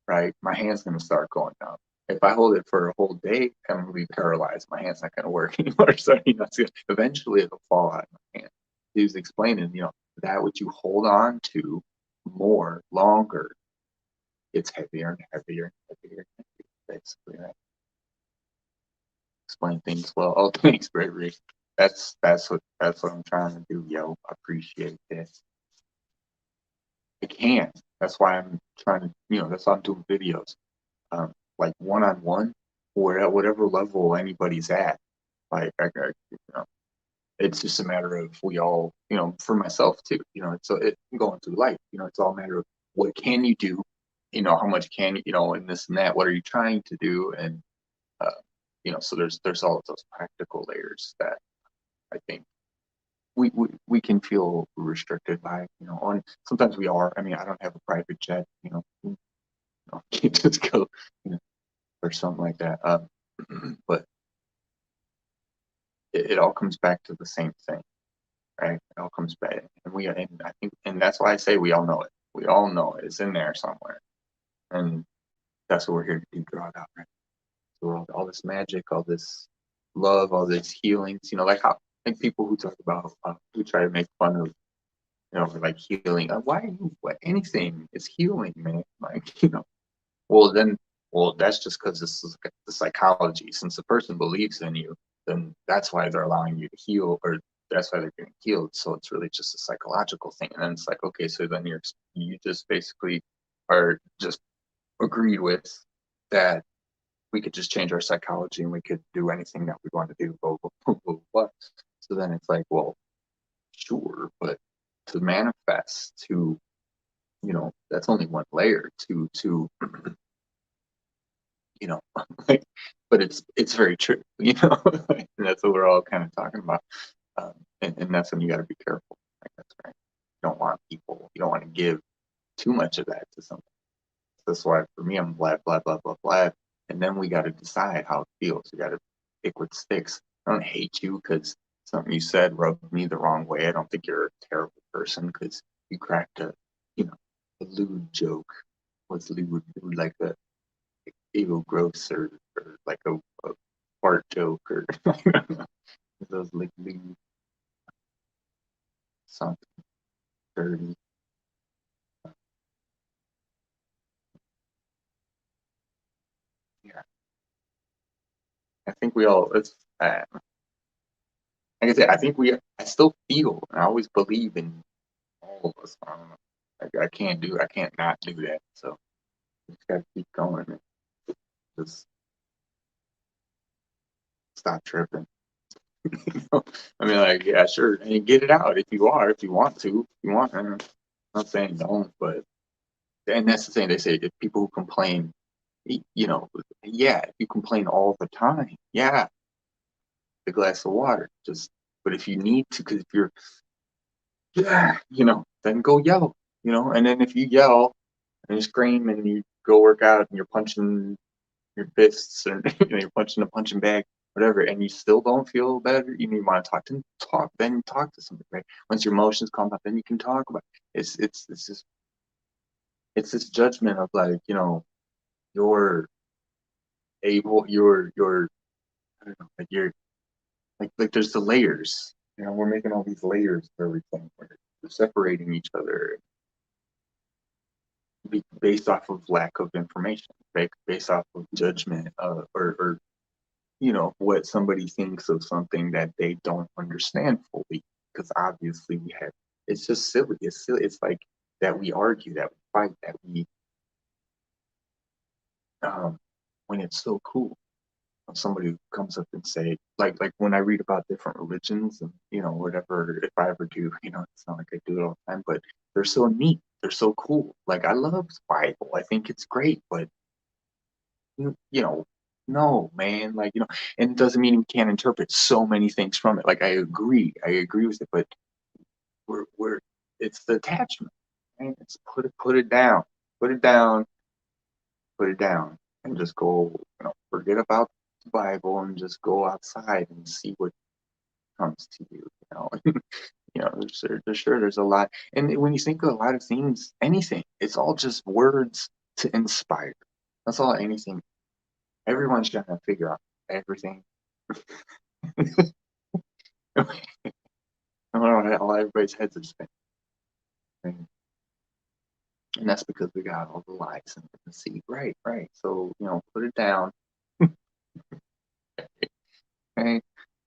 right? My hand's gonna start going down. If I hold it for a whole day, I'm gonna be paralyzed. My hand's not gonna work anymore. So eventually it'll fall out of my hand. He was explaining, that which you hold on to more longer, gets heavier and heavier and heavier, and heavier, basically, right? Explain things well. Oh, thanks, Gregory. That's what I'm trying to do, yo. I appreciate this. I can. That's why I'm trying to, that's why I'm doing videos. Like one-on-one, or at whatever level anybody's at. Like, it's just a matter of we all, for myself too, it's going through life, it's all a matter of what can you do, how much can you, and this and that, what are you trying to do? And, uh, so there's all of those practical layers that I think we can feel restricted by, and sometimes we are. I mean, I don't have a private jet, I can't just go, or something like that. But it all comes back to the same thing, right? It all comes back, and I think, and that's why I say we all know it. We all know it. It's in there somewhere, and that's what we're here to do, draw it out, right? So all this magic, all this love, all this healings, like how like people who talk about who try to make fun of like healing. Why are you what anything is healing, man? Like well, then, that's just because this is the psychology. Since the person believes in you, then that's why they're allowing you to heal, or that's why they're getting healed. So it's really just a psychological thing. And then it's like, okay, so then you just basically are just agreed with that we could just change our psychology and we could do anything that we want to do. Blah, blah, blah, blah, blah. So then it's like, well, sure, but to manifest, to that's only one layer. To you know, like, but it's very true, and that's what we're all kind of talking about. And that's when you got to be careful. Like, that's right. You don't want to give too much of that to something. That's why for me, I'm blah, blah, blah, blah, blah. And then we got to decide how it feels. We got to pick what sticks. I don't hate you because something you said rubbed me the wrong way. I don't think you're a terrible person because you cracked a lewd joke. What's lewd? Like a evil gross, or like a fart joke, or those like lewd, something dirty. Yeah, I think we all. It's like I said, I still feel, and I always believe in all of us. I don't know. I can't not do that. So just gotta keep going and just stop tripping. I mean, like, yeah, sure, and get it out if you want to, if you want. I'm not saying don't, but and that's the thing they say. If people who complain, you know, yeah, if you complain all the time, yeah, a glass of water, just. But if you need to, because if you're, yeah, then go yell, and then if you yell and you scream and you go work out and you're punching your fists or you're punching a punching bag, whatever, and you still don't feel better, you want to then talk to somebody, right? Once your emotions calm up, then you can talk about it. It's this judgment of like, you're you're I don't know, like you're like there's the layers. We're making all these layers of everything. We're separating each other based off of lack of information, right? Based off of judgment, or what somebody thinks of something that they don't understand fully. Because obviously we have, it's just silly. It's silly. It's like that we argue, that we fight, that we um when it's so cool. When somebody comes up and say, like when I read about different religions and whatever, if I ever do, it's not like I do it all the time, but they're so neat, they're so cool. Like I love the Bible, I think it's great, but you know, no, man, like, and it doesn't mean we can't interpret so many things from it. Like I agree with it, but we're it's the attachment, right? It's put it down, put it down, put it down, and just go, forget about the Bible and just go outside and see what comes to you, there's a lot, and when you think of a lot of things, anything, it's all just words to inspire. That's all anything. Everyone's trying to figure out everything. I don't know how everybody's heads are spinning. And that's because we got all the lies and the deceit. Right, right. So, put it down. Okay?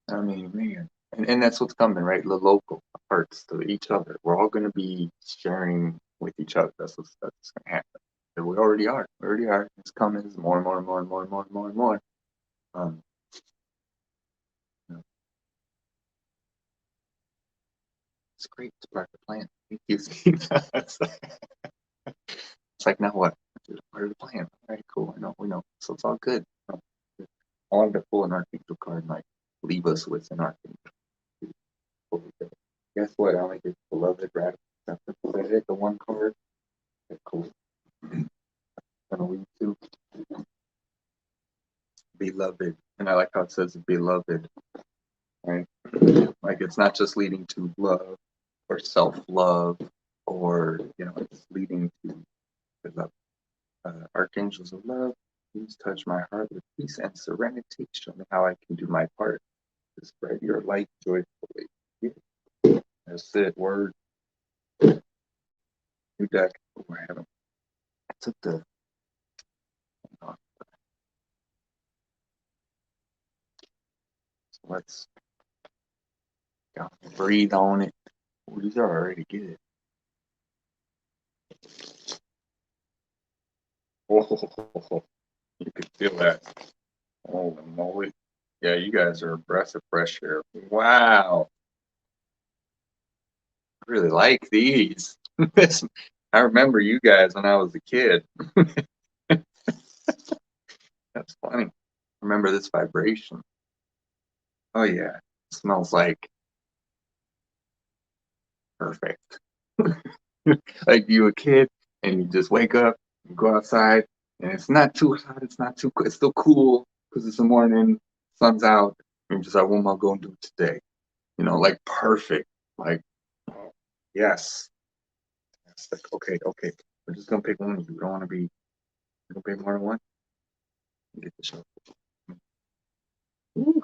I mean, man. And that's what's coming, right? The local parts to each other. We're all going to be sharing with each other. That's going to happen. And we already are. We already are. It's coming. It's more and more and more and more and more and more and more. Um, you know, it's great. It's part of the plan. Thank you. It's like, now what? It's part of the plan. All right, cool. I know. We know. So it's all good. I wanted to pull an archangel card and like leave us with an archangel. Guess what? I only get beloved radical acceptance. Was that it? The one card? Okay, cool. Gonna lead to beloved. And I like how it says beloved, right? Like it's not just leading to love or self-love, or it's leading to the love. Archangels of love, please touch my heart with peace and serenity. Show me how I can do my part to spread your light joyfully. Yeah. That's it. Word. New deck. Oh, I haven't. I took the. So let's breathe on it. Oh, these are already good. Oh, you can feel that. Oh, moly. Yeah, you guys are a breath of fresh air. Wow. I really like these. I remember you guys when I was a kid. That's funny. Remember this vibration. Oh, yeah. It smells like perfect. Like you a kid and you just wake up, you go outside, and it's not too hot, it's not too, it's still cool because it's the morning, sun's out, and you're just like, what am I going to do today? Like perfect. Like, oh, yes. It's like, okay. We're just gonna pick one of you. We don't want to be. We're gonna pick more than one. Get the show. Ooh,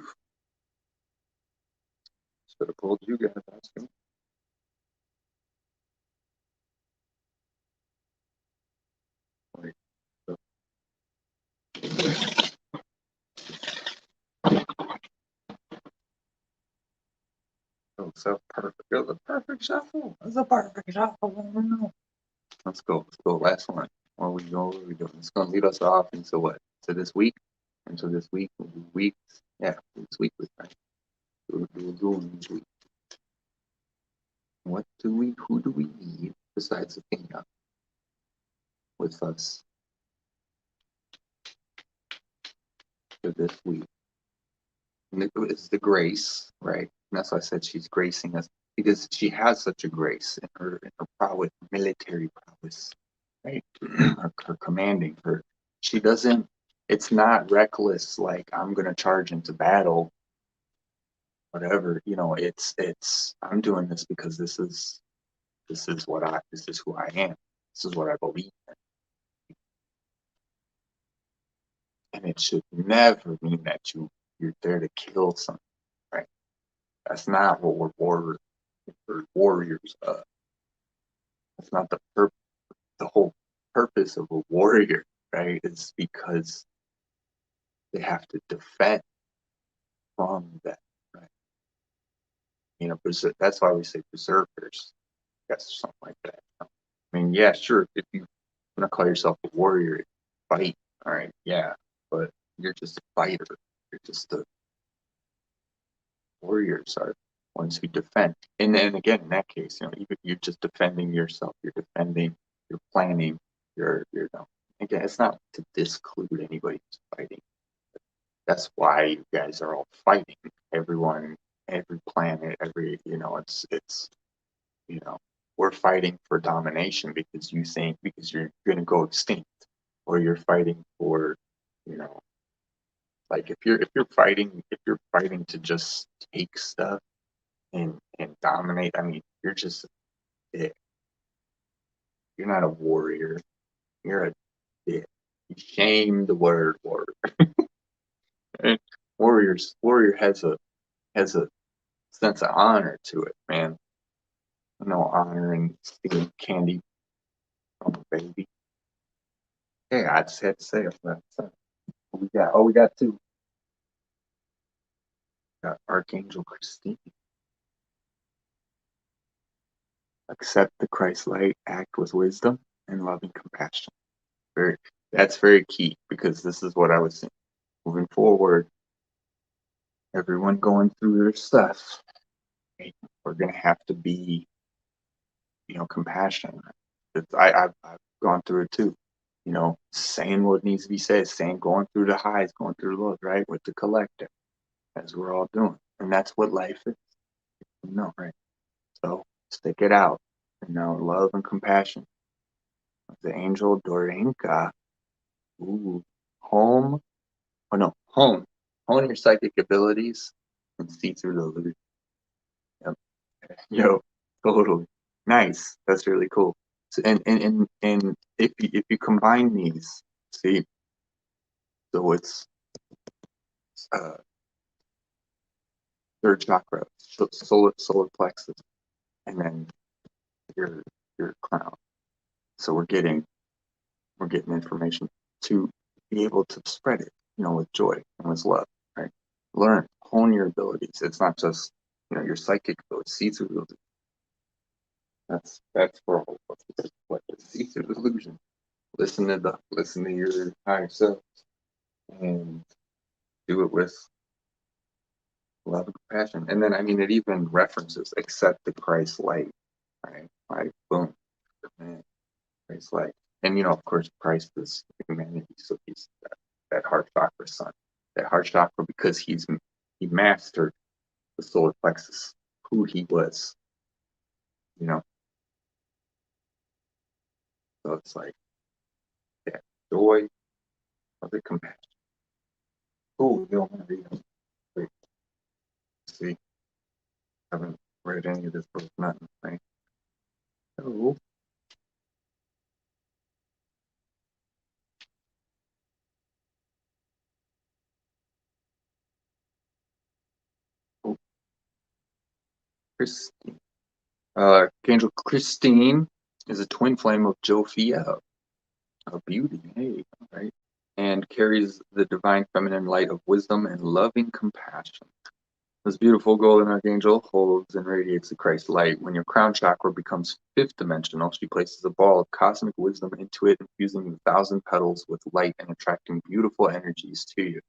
should have pulled you guys. Wait, so, It's a perfect. It was a perfect shuffle. It was a perfect shuffle. Let's go. Let's go. Last one. What are we going? What are we doing? It's gonna lead us off into what? To this week. Into this week. Weeks. Yeah, this week. Right? What are we doing this week? What do we? Who do we need besides Athena with us for this week? And it's the grace, right? And that's why I said she's gracing us because she has such a grace in her prowess, military prowess, right? her commanding, her. She doesn't. It's not reckless like I'm gonna charge into battle, whatever. It's I'm doing this because this is who I am. This is what I believe in, and it should never mean that you're there to kill something, right? That's not what we're warriors of. That's not the whole purpose of a warrior, right? Is because they have to defend from that, right? That's why we say berserkers, I guess, something like that. I mean, yeah, sure, if you want to call yourself a warrior, fight, all right, yeah, but you're just a fighter. You're just the warriors are ones who defend. And then again, in that case, even you're just defending yourself. You're defending. You're planning. Again, it's not to disclude anybody who's fighting. That's why you guys are all fighting. Everyone, every planet, it's we're fighting for domination because you think because you're going to go extinct, or you're fighting for, you know, like if you're fighting to just take stuff and dominate. I mean, you're just a dick. You're not a warrior. You're a dick. You shame the word warrior. Warrior has a sense of honor to it, man. No honor in stealing candy from a baby. Yeah, I just had to say it. What we got? Oh, we got two. Got Archangel Christine. Accept the Christ light, act with wisdom and loving compassion. Very, that's very key because this is what I was saying. Moving forward, everyone going through their stuff, right? We're gonna have to be, compassionate. I've gone through it too. Saying what needs to be said, saying going through the highs, going through the lows, right? With the collective, as we're all doing, and that's what life is. Right? So stick it out. Love and compassion. The angel Dorinka. Ooh, home. Oh no, hone. Hone your psychic abilities and see through the illusion. Yep. Yo, totally. Nice. That's really cool. So, and if you combine these, see, so it's uh, third chakra, solar plexus, and then your crown. So we're getting information to be able to spread it, with joy and with love, right? Learn, hone your abilities. It's not just, your psychic abilities, see through the illusion. That's for all of us. What see through the illusion. Listen to your higher self and do it with love and compassion. And then I mean it even references accept the Christ light, right? Like boom, man, Christ light. And of course Christ is humanity, so he's that heart chakra son. That heart chakra because he mastered the solar plexus, who he was, you know. So it's like that joy of the compassion. Oh, you don't want to read them. Wait, see, I haven't read any of this book, nothing, right? Oh, oh, Christine. Angel Christine is a twin flame of Jophia, a beauty, hey, right? And carries the divine feminine light of wisdom and loving compassion. This beautiful golden archangel holds and radiates the Christ light. When your crown chakra becomes fifth dimensional, she places a ball of cosmic wisdom into it, infusing the 1,000 petals with light and attracting beautiful energies to you.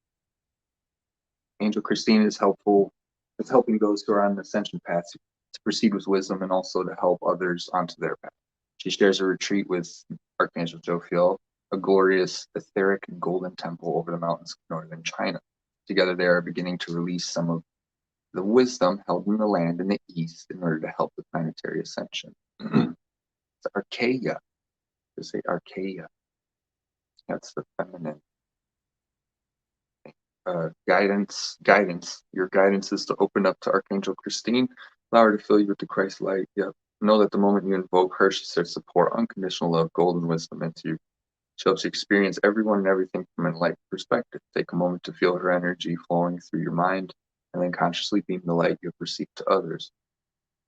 Angel Christine is helping those who are on the ascension path to proceed with wisdom and also to help others onto their path. She shares a retreat with Archangel Jophiel, a glorious etheric and golden temple over the mountains of northern China. Together they are beginning to release some of the wisdom held in the land in the east in order to help the planetary ascension. It's Archaea. Just say Archaea. That's the feminine. Guidance. Your guidance is to open up to Archangel Christine. Allow her to fill you with the Christ light. Yep. Know that the moment you invoke her, she starts to pour unconditional love, golden wisdom into you. She helps you experience everyone and everything from an enlightened perspective. Take a moment to feel her energy flowing through your mind, and then consciously beam the light you have received to others.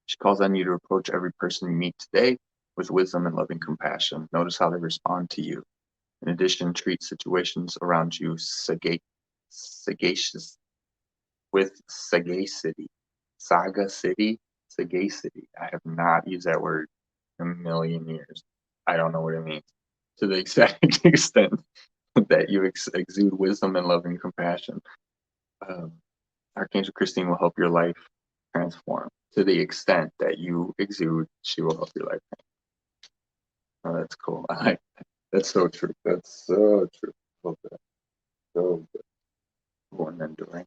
She calls on you to approach every person you meet today with wisdom and loving compassion. Notice how they respond to you. In addition, treat situations around you sagacious with sagacity. Sagacity. I have not used that word in a million years. I don't know what it means. To the exact extent that you exude wisdom and loving compassion, Archangel Christine will help your life transform. To the extent that you exude, she will help your life transform. Oh, that's cool. That's so true. That's so true. So good. So good. Oh, and then Dorinka.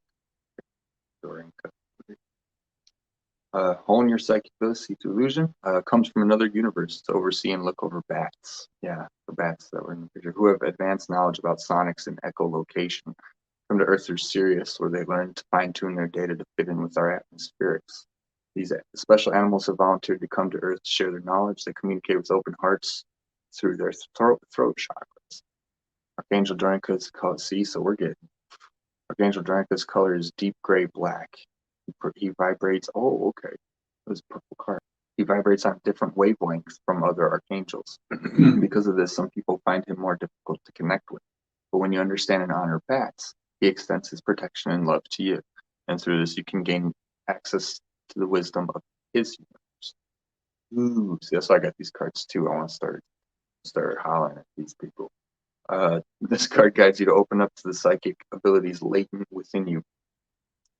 Hone your psychic ability to illusion comes from another universe to oversee and look over bats. Yeah, the bats that were in the picture, who have advanced knowledge about sonics and echolocation. Come to Earth through Sirius, where they learn to fine-tune their data to fit in with our atmospherics. These special animals have volunteered to come to Earth to share their knowledge. They communicate with open hearts through their throat chakras. Archangel Dorinka's color, see, so we're getting. Archangel Dorinka's color is deep gray black. He vibrates. Oh, okay. It was a purple card. He vibrates on different wavelengths from other archangels. Because of this, some people find him more difficult to connect with. But when you understand and honor bats, he extends his protection and love to you. And through this, you can gain access to the wisdom of his universe. Ooh, see, that's why I got these cards too. I want to start hollering at these people. This card guides you to open up to the psychic abilities latent within you.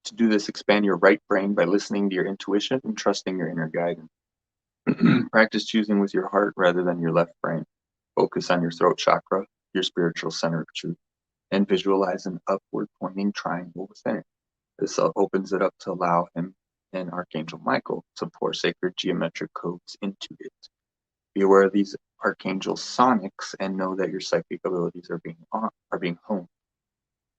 To do this, expand your right brain by listening to your intuition and trusting your inner guidance. Practice choosing with your heart rather than your left brain. Focus on your throat chakra, your spiritual center of truth, and visualize an upward pointing triangle within it. This opens it up to allow him and Archangel Michael to pour sacred geometric codes into it. Be aware of these archangel sonics and know that your psychic abilities are being honed.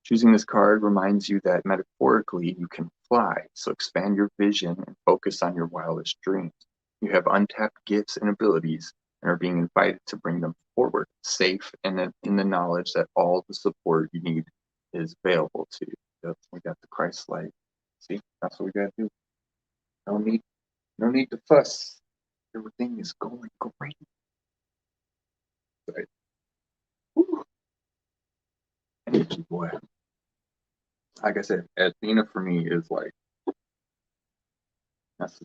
Choosing this card reminds you that metaphorically you can fly, so expand your vision and focus on your wildest dreams. You have untapped gifts and abilities and are being invited to bring them forward, safe and in the knowledge that all the support you need is available to you. Yep, we got the Christ light. See, that's what we got to do. No need to fuss. Everything is going great. Right. Woo. Energy, boy. Like I said, Athena for me is like, that's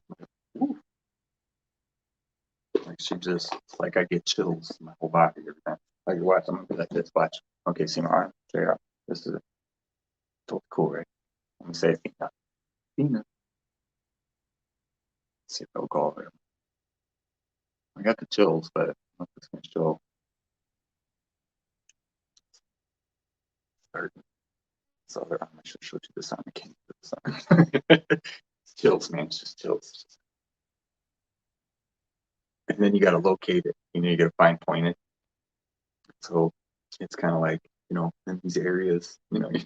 like she just, it's like I get chills in my whole body every time. Like watch, I'm gonna be like this, watch. Okay, see my arm, check it out. This is totally cool, right? Let me say Athena. Athena. Let's see if it'll go over it. I got the chills, but I'm just gonna show. Start. So I should show you this on the camera. It's chills, man. It's just chills. And then you got to locate it. You got to find point it. So it's kind of like, in these areas, it's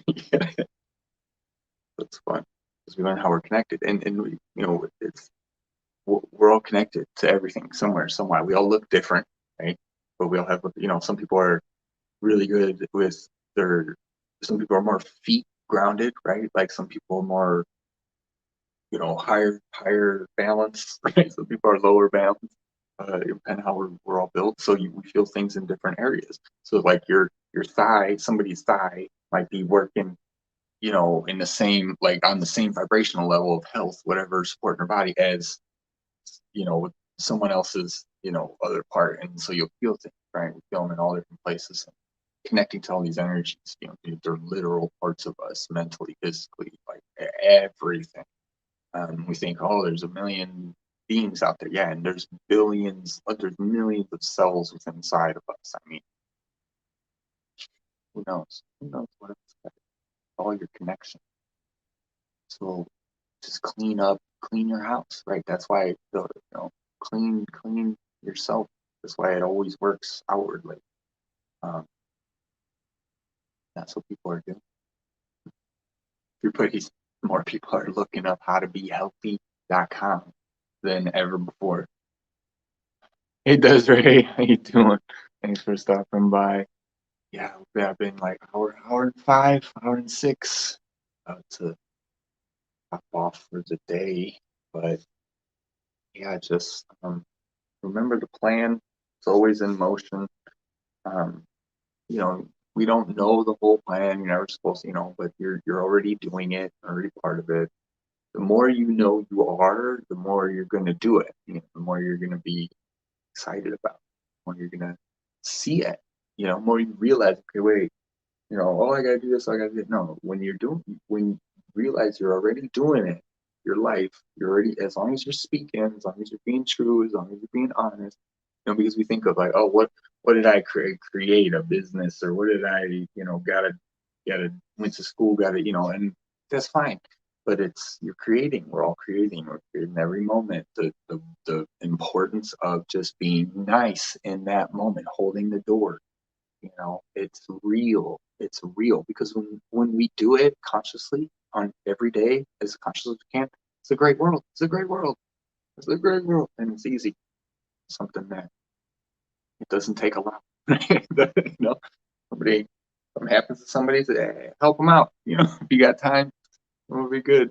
fun because we learn how we're connected, and we, it's we're all connected to everything somewhere, somewhere. We all look different, right? But we all have, some people are really good with some people are more feet grounded, right? Like some people are more, higher balance, right? Some people are lower balance, depending how we're all built. So we feel things in different areas. So like your thigh, somebody's thigh might be working, you know, in the same, like on the same vibrational level of health, whatever support in her body as, you know, someone else's, you know, other part. And so you'll feel things, right? We feel them in all different places. And connecting to all these energies, you know, they're literal parts of us, mentally, physically, like everything. We think, oh, there's a million beings out there. Yeah, and there's billions, like there's millions of cells within inside of us. I mean, who knows? Who knows what it's like? All your connections. So just clean your house, right? That's why, you know, clean yourself. That's why it always works outwardly. Um, that's what people are doing. Everybody's More people are looking up howtobehealthy.com than ever before. It does, Ray. How you doing? Thanks for stopping by. Yeah, I've been like hour and 5, hour and 6 to hop off for the day. But yeah, just remember the plan. It's always in motion. Um, you know, we don't know the whole plan. You're never supposed to, you know, but you're already doing it, already part of it. The more you know you are, the more you're going to do it. You know, the more you're going to be excited about it, the more you're going to see it. You know, the more you realize, okay, wait, you know, oh, I got to do this, I got to do it. No, when you realize you're already doing it, your life, you're already, as long as you're speaking, as long as you're being true, as long as you're being honest, you know, because we think of like, oh, what did I create a business, or what did I, you know, went to school, gotta, you know, and that's fine. But it's, you're creating, we're creating every moment. The importance of just being nice in that moment, holding the door, you know, it's real, because when we do it consciously on every day, as conscious as we can, it's a great world, it's a great world, it's a great world. And it's easy, something that it doesn't take a lot. You know, something happens to somebody, say, help them out, you know. If you got time, it will be good.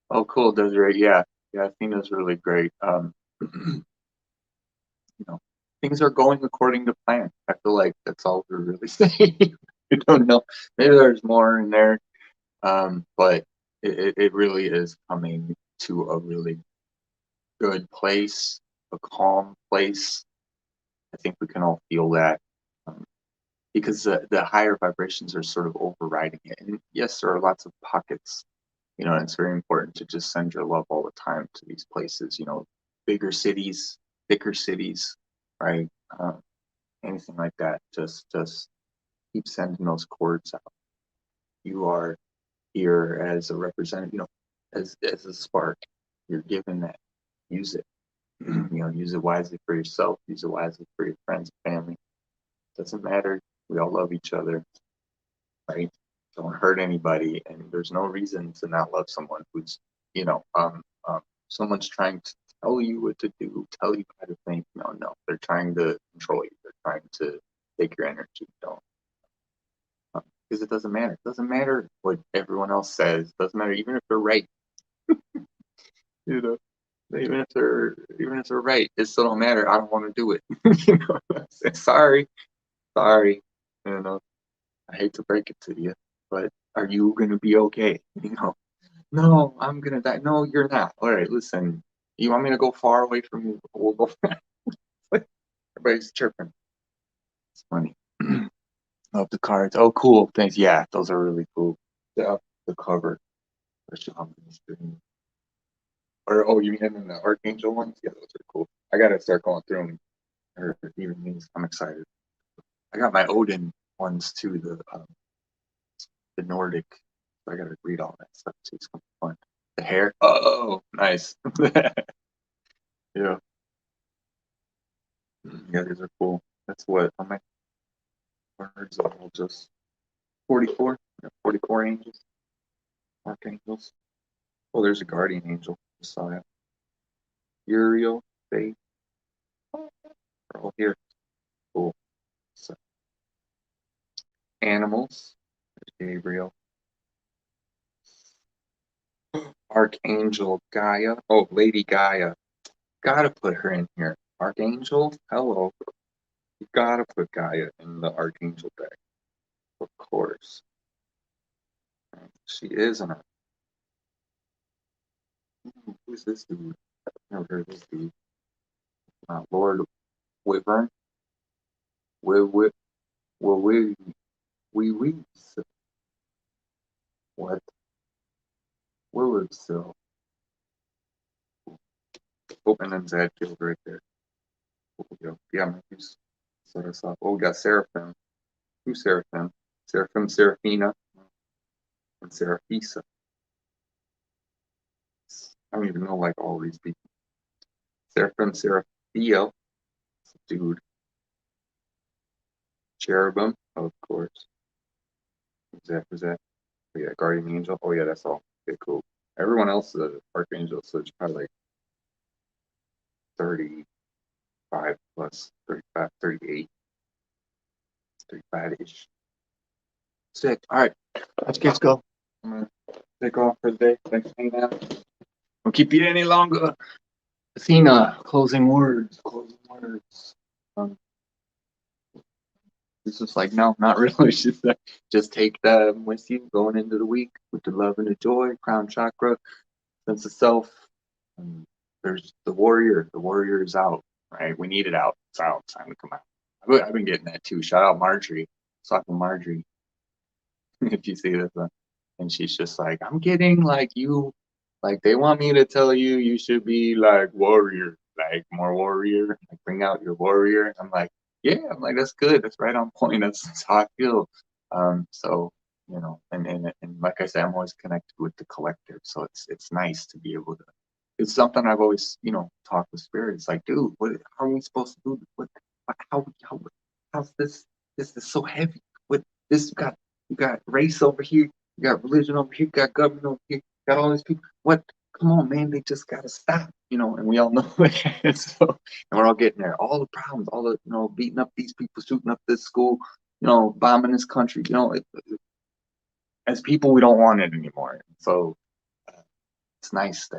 Oh, cool, Desiree. Yeah, Athena's really great. You know, things are going according to plan. I feel like that's all we're really saying. I don't know. Maybe there's more in there, but it really is coming to a really good place, a calm place. I think we can all feel that, um, because the higher vibrations are sort of overriding it. And yes, there are lots of pockets, you know, and it's very important to just send your love all the time to these places, you know, bigger cities, thicker cities, right? Anything like that. Just keep sending those cords out. You are here as a representative, you know, as a spark. You're given that. Use it. You know, use it wisely for yourself. Use it wisely for your friends and family. Doesn't matter. We all love each other, right? Don't hurt anybody, and there's no reason to not love someone who's, you know, someone's trying to tell you what to do, tell you how to think. No, they're trying to control you. They're trying to take your energy. Don't, because it doesn't matter. It doesn't matter what everyone else says. It doesn't matter, even if they're right. You know, even if they're right, it still don't matter. I don't want to do it. You know, sorry, sorry. You know, I hate to break it to you, but are you gonna be okay? You know, no, I'm gonna die. No, you're not. All right, listen. You want me to go far away from you? We'll go. Everybody's chirping. It's funny. Love the cards. Oh, cool. Thanks. Yeah, those are really cool. The cover. Or oh, you mean the Archangel ones? Yeah, those are cool. I gotta start going through them. Or even these. I'm excited. I got my Odin ones too. The Nordic. So I gotta read all that stuff too. It's gonna be fun. The hair. Oh, nice. Yeah. Yeah, these are cool. That's what, how many words all just 44? 44 angels, archangels. Oh, there's a guardian angel. I saw that. Uriel, Faith, are all here. Cool. So, animals. There's Gabriel. Archangel Gaia. Oh, Lady Gaia. Gotta put her in here. Archangel, hello. You gotta put Gaia in the Archangel deck. Of course. She is an. Who's this dude? I've never heard of this dude. Lord Wyvern. We we we what? Willard still. Oh, and then Zad killed right there. Oh, yeah, Matthews set us off. Oh, we got Seraphim. Who's Seraphim? Seraphim, Seraphina, and Seraphisa. I don't even know like all these people. Seraphim, Seraphio, dude. Cherubim, of course. Who's that? Who's that? Oh, yeah, Guardian Angel. Oh, yeah, that's all. Okay, cool. Everyone else is an Archangel, so it's probably like 35 plus 35, 38, 35-ish. Sick. All right, let's go. I'm going to take off for the day. Thanks for hanging out. Don't keep you any longer. Athena, closing words. Closing words. It's just like, no, not really. It's just like, just take them with you going into the week with the love and the joy, crown chakra, sense of self. And there's the warrior. The warrior is out, right? We need it out. It's out. It's time to come out. I've been getting that too. Shout out Marjorie. Talking Marjorie. If you see this one. And she's just like, I'm getting like you, like they want me to tell you you should be like warrior, like more warrior, like bring out your warrior. I'm like, yeah, I'm like, that's good. That's right on point. That's how I feel. So, and like I said, I'm always connected with the collective. So it's nice to be able to, it's something I've always, talked with spirit. It's like, dude, how are we supposed to do? How's this? This is so heavy. What this you got race over here, you got religion over here, you got government over here, you got all these people. What? Come on, man, they just gotta stop, and we all know it. So, and we're all getting there. All the problems, all the, beating up these people, shooting up this school, bombing this country, as people, we don't want it anymore. So it's nice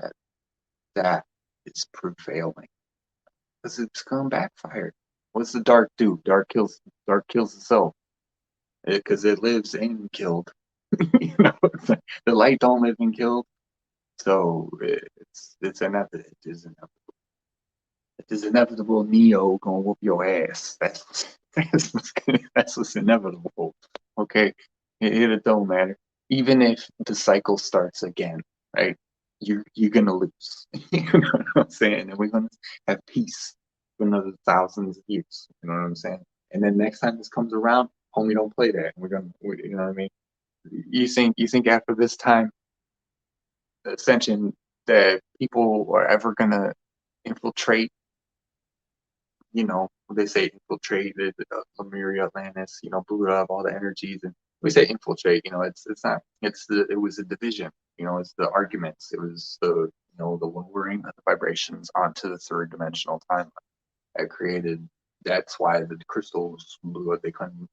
that it's prevailing because it's gonna backfire. What's the dark do? Dark kills itself because it lives and killed. It's like the light don't live and killed. So it's inevitable. It is inevitable. Neo gonna whoop your ass. That's what's inevitable. Okay, it don't matter. Even if the cycle starts again, right? You're gonna lose. You know what I'm saying? And we're gonna have peace for another thousands of years. You know what I'm saying? And then next time this comes around, homie, don't play that. You know what I mean? You think after this time, ascension, that people are ever gonna infiltrate, they say infiltrated Lemuria, Atlantis, blew up all the energies, and we say infiltrate, it's not, it was a division, it's the arguments, it was the lowering of the vibrations onto the third dimensional timeline that created, that's why the crystals blew up, they couldn't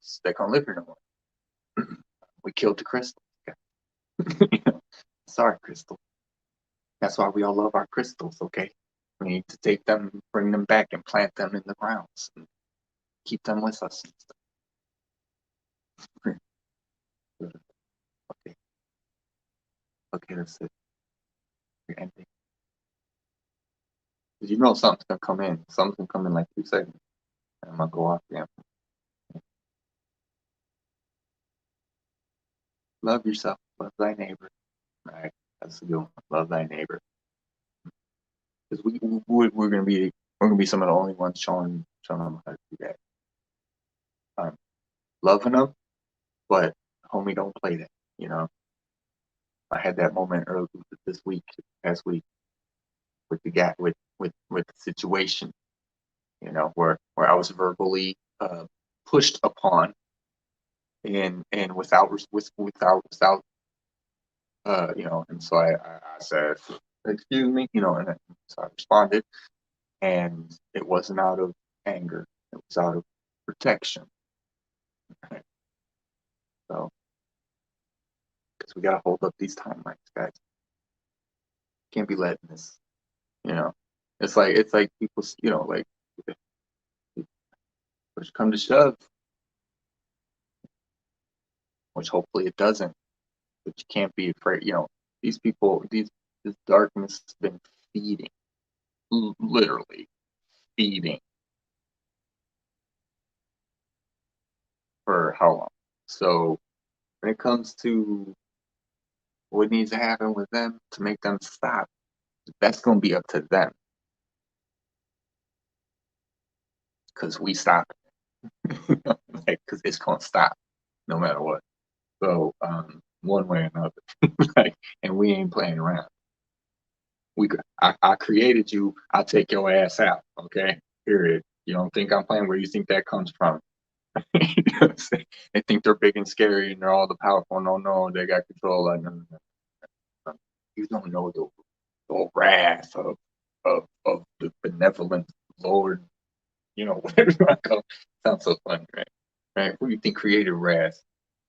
live here no more. We killed the crystal. Sorry, crystal. That's why we all love our crystals, okay? We need to take them, bring them back, and plant them in the grounds, and keep them with us. Okay, okay, that's it. You're ending. Because something's gonna come in. Something's gonna come in like 2 seconds, and I'm gonna go off again. Love yourself. Love thy neighbor. All right, that's the good one. Love thy neighbor. Because we're gonna be some of the only ones showing them how to do that. Loving them, but homie, don't play that. I had that moment earlier this week, past week, with the guy with the situation, where I was verbally pushed upon, and without and so I said, excuse me, and so I responded, and it wasn't out of anger, it was out of protection. Right? So, because we gotta hold up these timelines, guys. Can't be letting this, you know. It's like people, like push come to shove, which hopefully it doesn't. but you can't be afraid. These people, this darkness has been feeding, literally feeding for how long? So when it comes to what needs to happen with them to make them stop, that's going to be up to them because we stop it. Like, because it's going to stop no matter what. So, one way or another, like, and we ain't playing around. I created you. I'll take your ass out. Okay, period. You don't think I'm playing? Where you think that comes from? You know they think they're big and scary and they're all the powerful. No, no, they got control. Like, no, no, no. You don't know the wrath of the benevolent Lord. Whatever you want to call it. Sounds so funny, right? Right? Who do you think created wrath?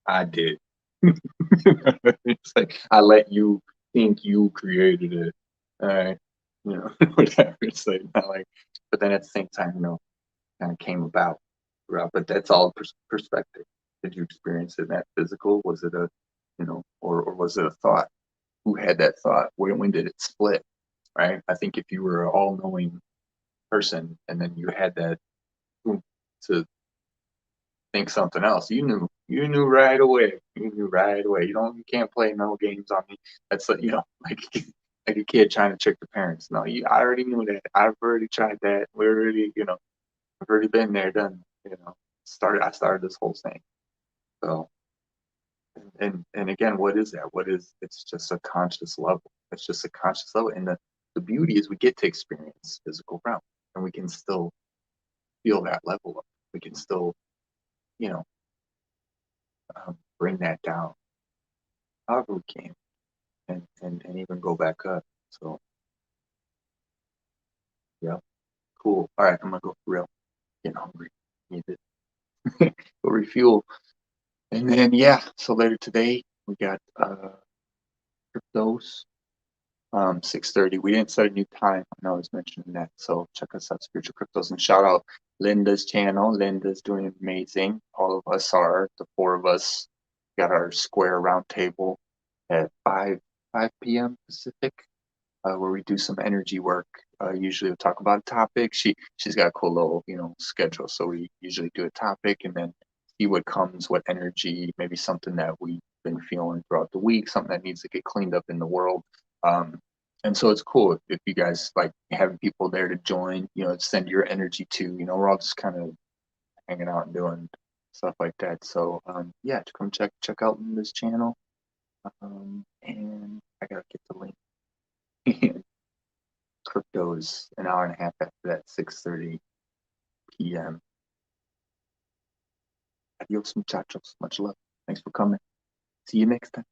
I did. It's like I let you think you created it. All right. Whatever. It's like not like, but then at the same time, kind of came about throughout. But that's all perspective. Did you experience it in that physical? Was it or was it a thought? Who had that thought? When did it split? Right. I think if you were an all-knowing person and then you had that to think something else, you knew right away. You knew right away. You can't play no games on me. That's like like a kid trying to trick the parents. No, I already knew that. I've already tried that. We're already, I've already been there, done. I started this whole thing. So, and again, what is that? It's just a conscious level. It's just a conscious level, and the beauty is we get to experience physical realm, and we can still feel that level up. We can still, you know, bring that down however we can, and even go back up. So yeah, cool. All right, I'm gonna go for real. Getting hungry. Need to go refuel. And then yeah, so later today we got cryptos. 6:30. We didn't set a new time. I know I was mentioning that. So check us out, Spiritual Cryptos, and shout out Linda's channel. Linda's doing amazing. All of us are the four of us. Got our square round table at 5 p.m. Pacific, where we do some energy work. Usually we'll talk about a topic. She's got a cool little schedule. So we usually do a topic and then see what comes, what energy, maybe something that we've been feeling throughout the week, something that needs to get cleaned up in the world. And so it's cool if you guys like having people there to join, send your energy to, we're all just kind of hanging out and doing stuff like that. So yeah, to come check out this channel. And I gotta get the link. Crypto is an hour and a half after that, 6:30 p.m. Adios, muchachos. Much love. Thanks for coming. See you next time.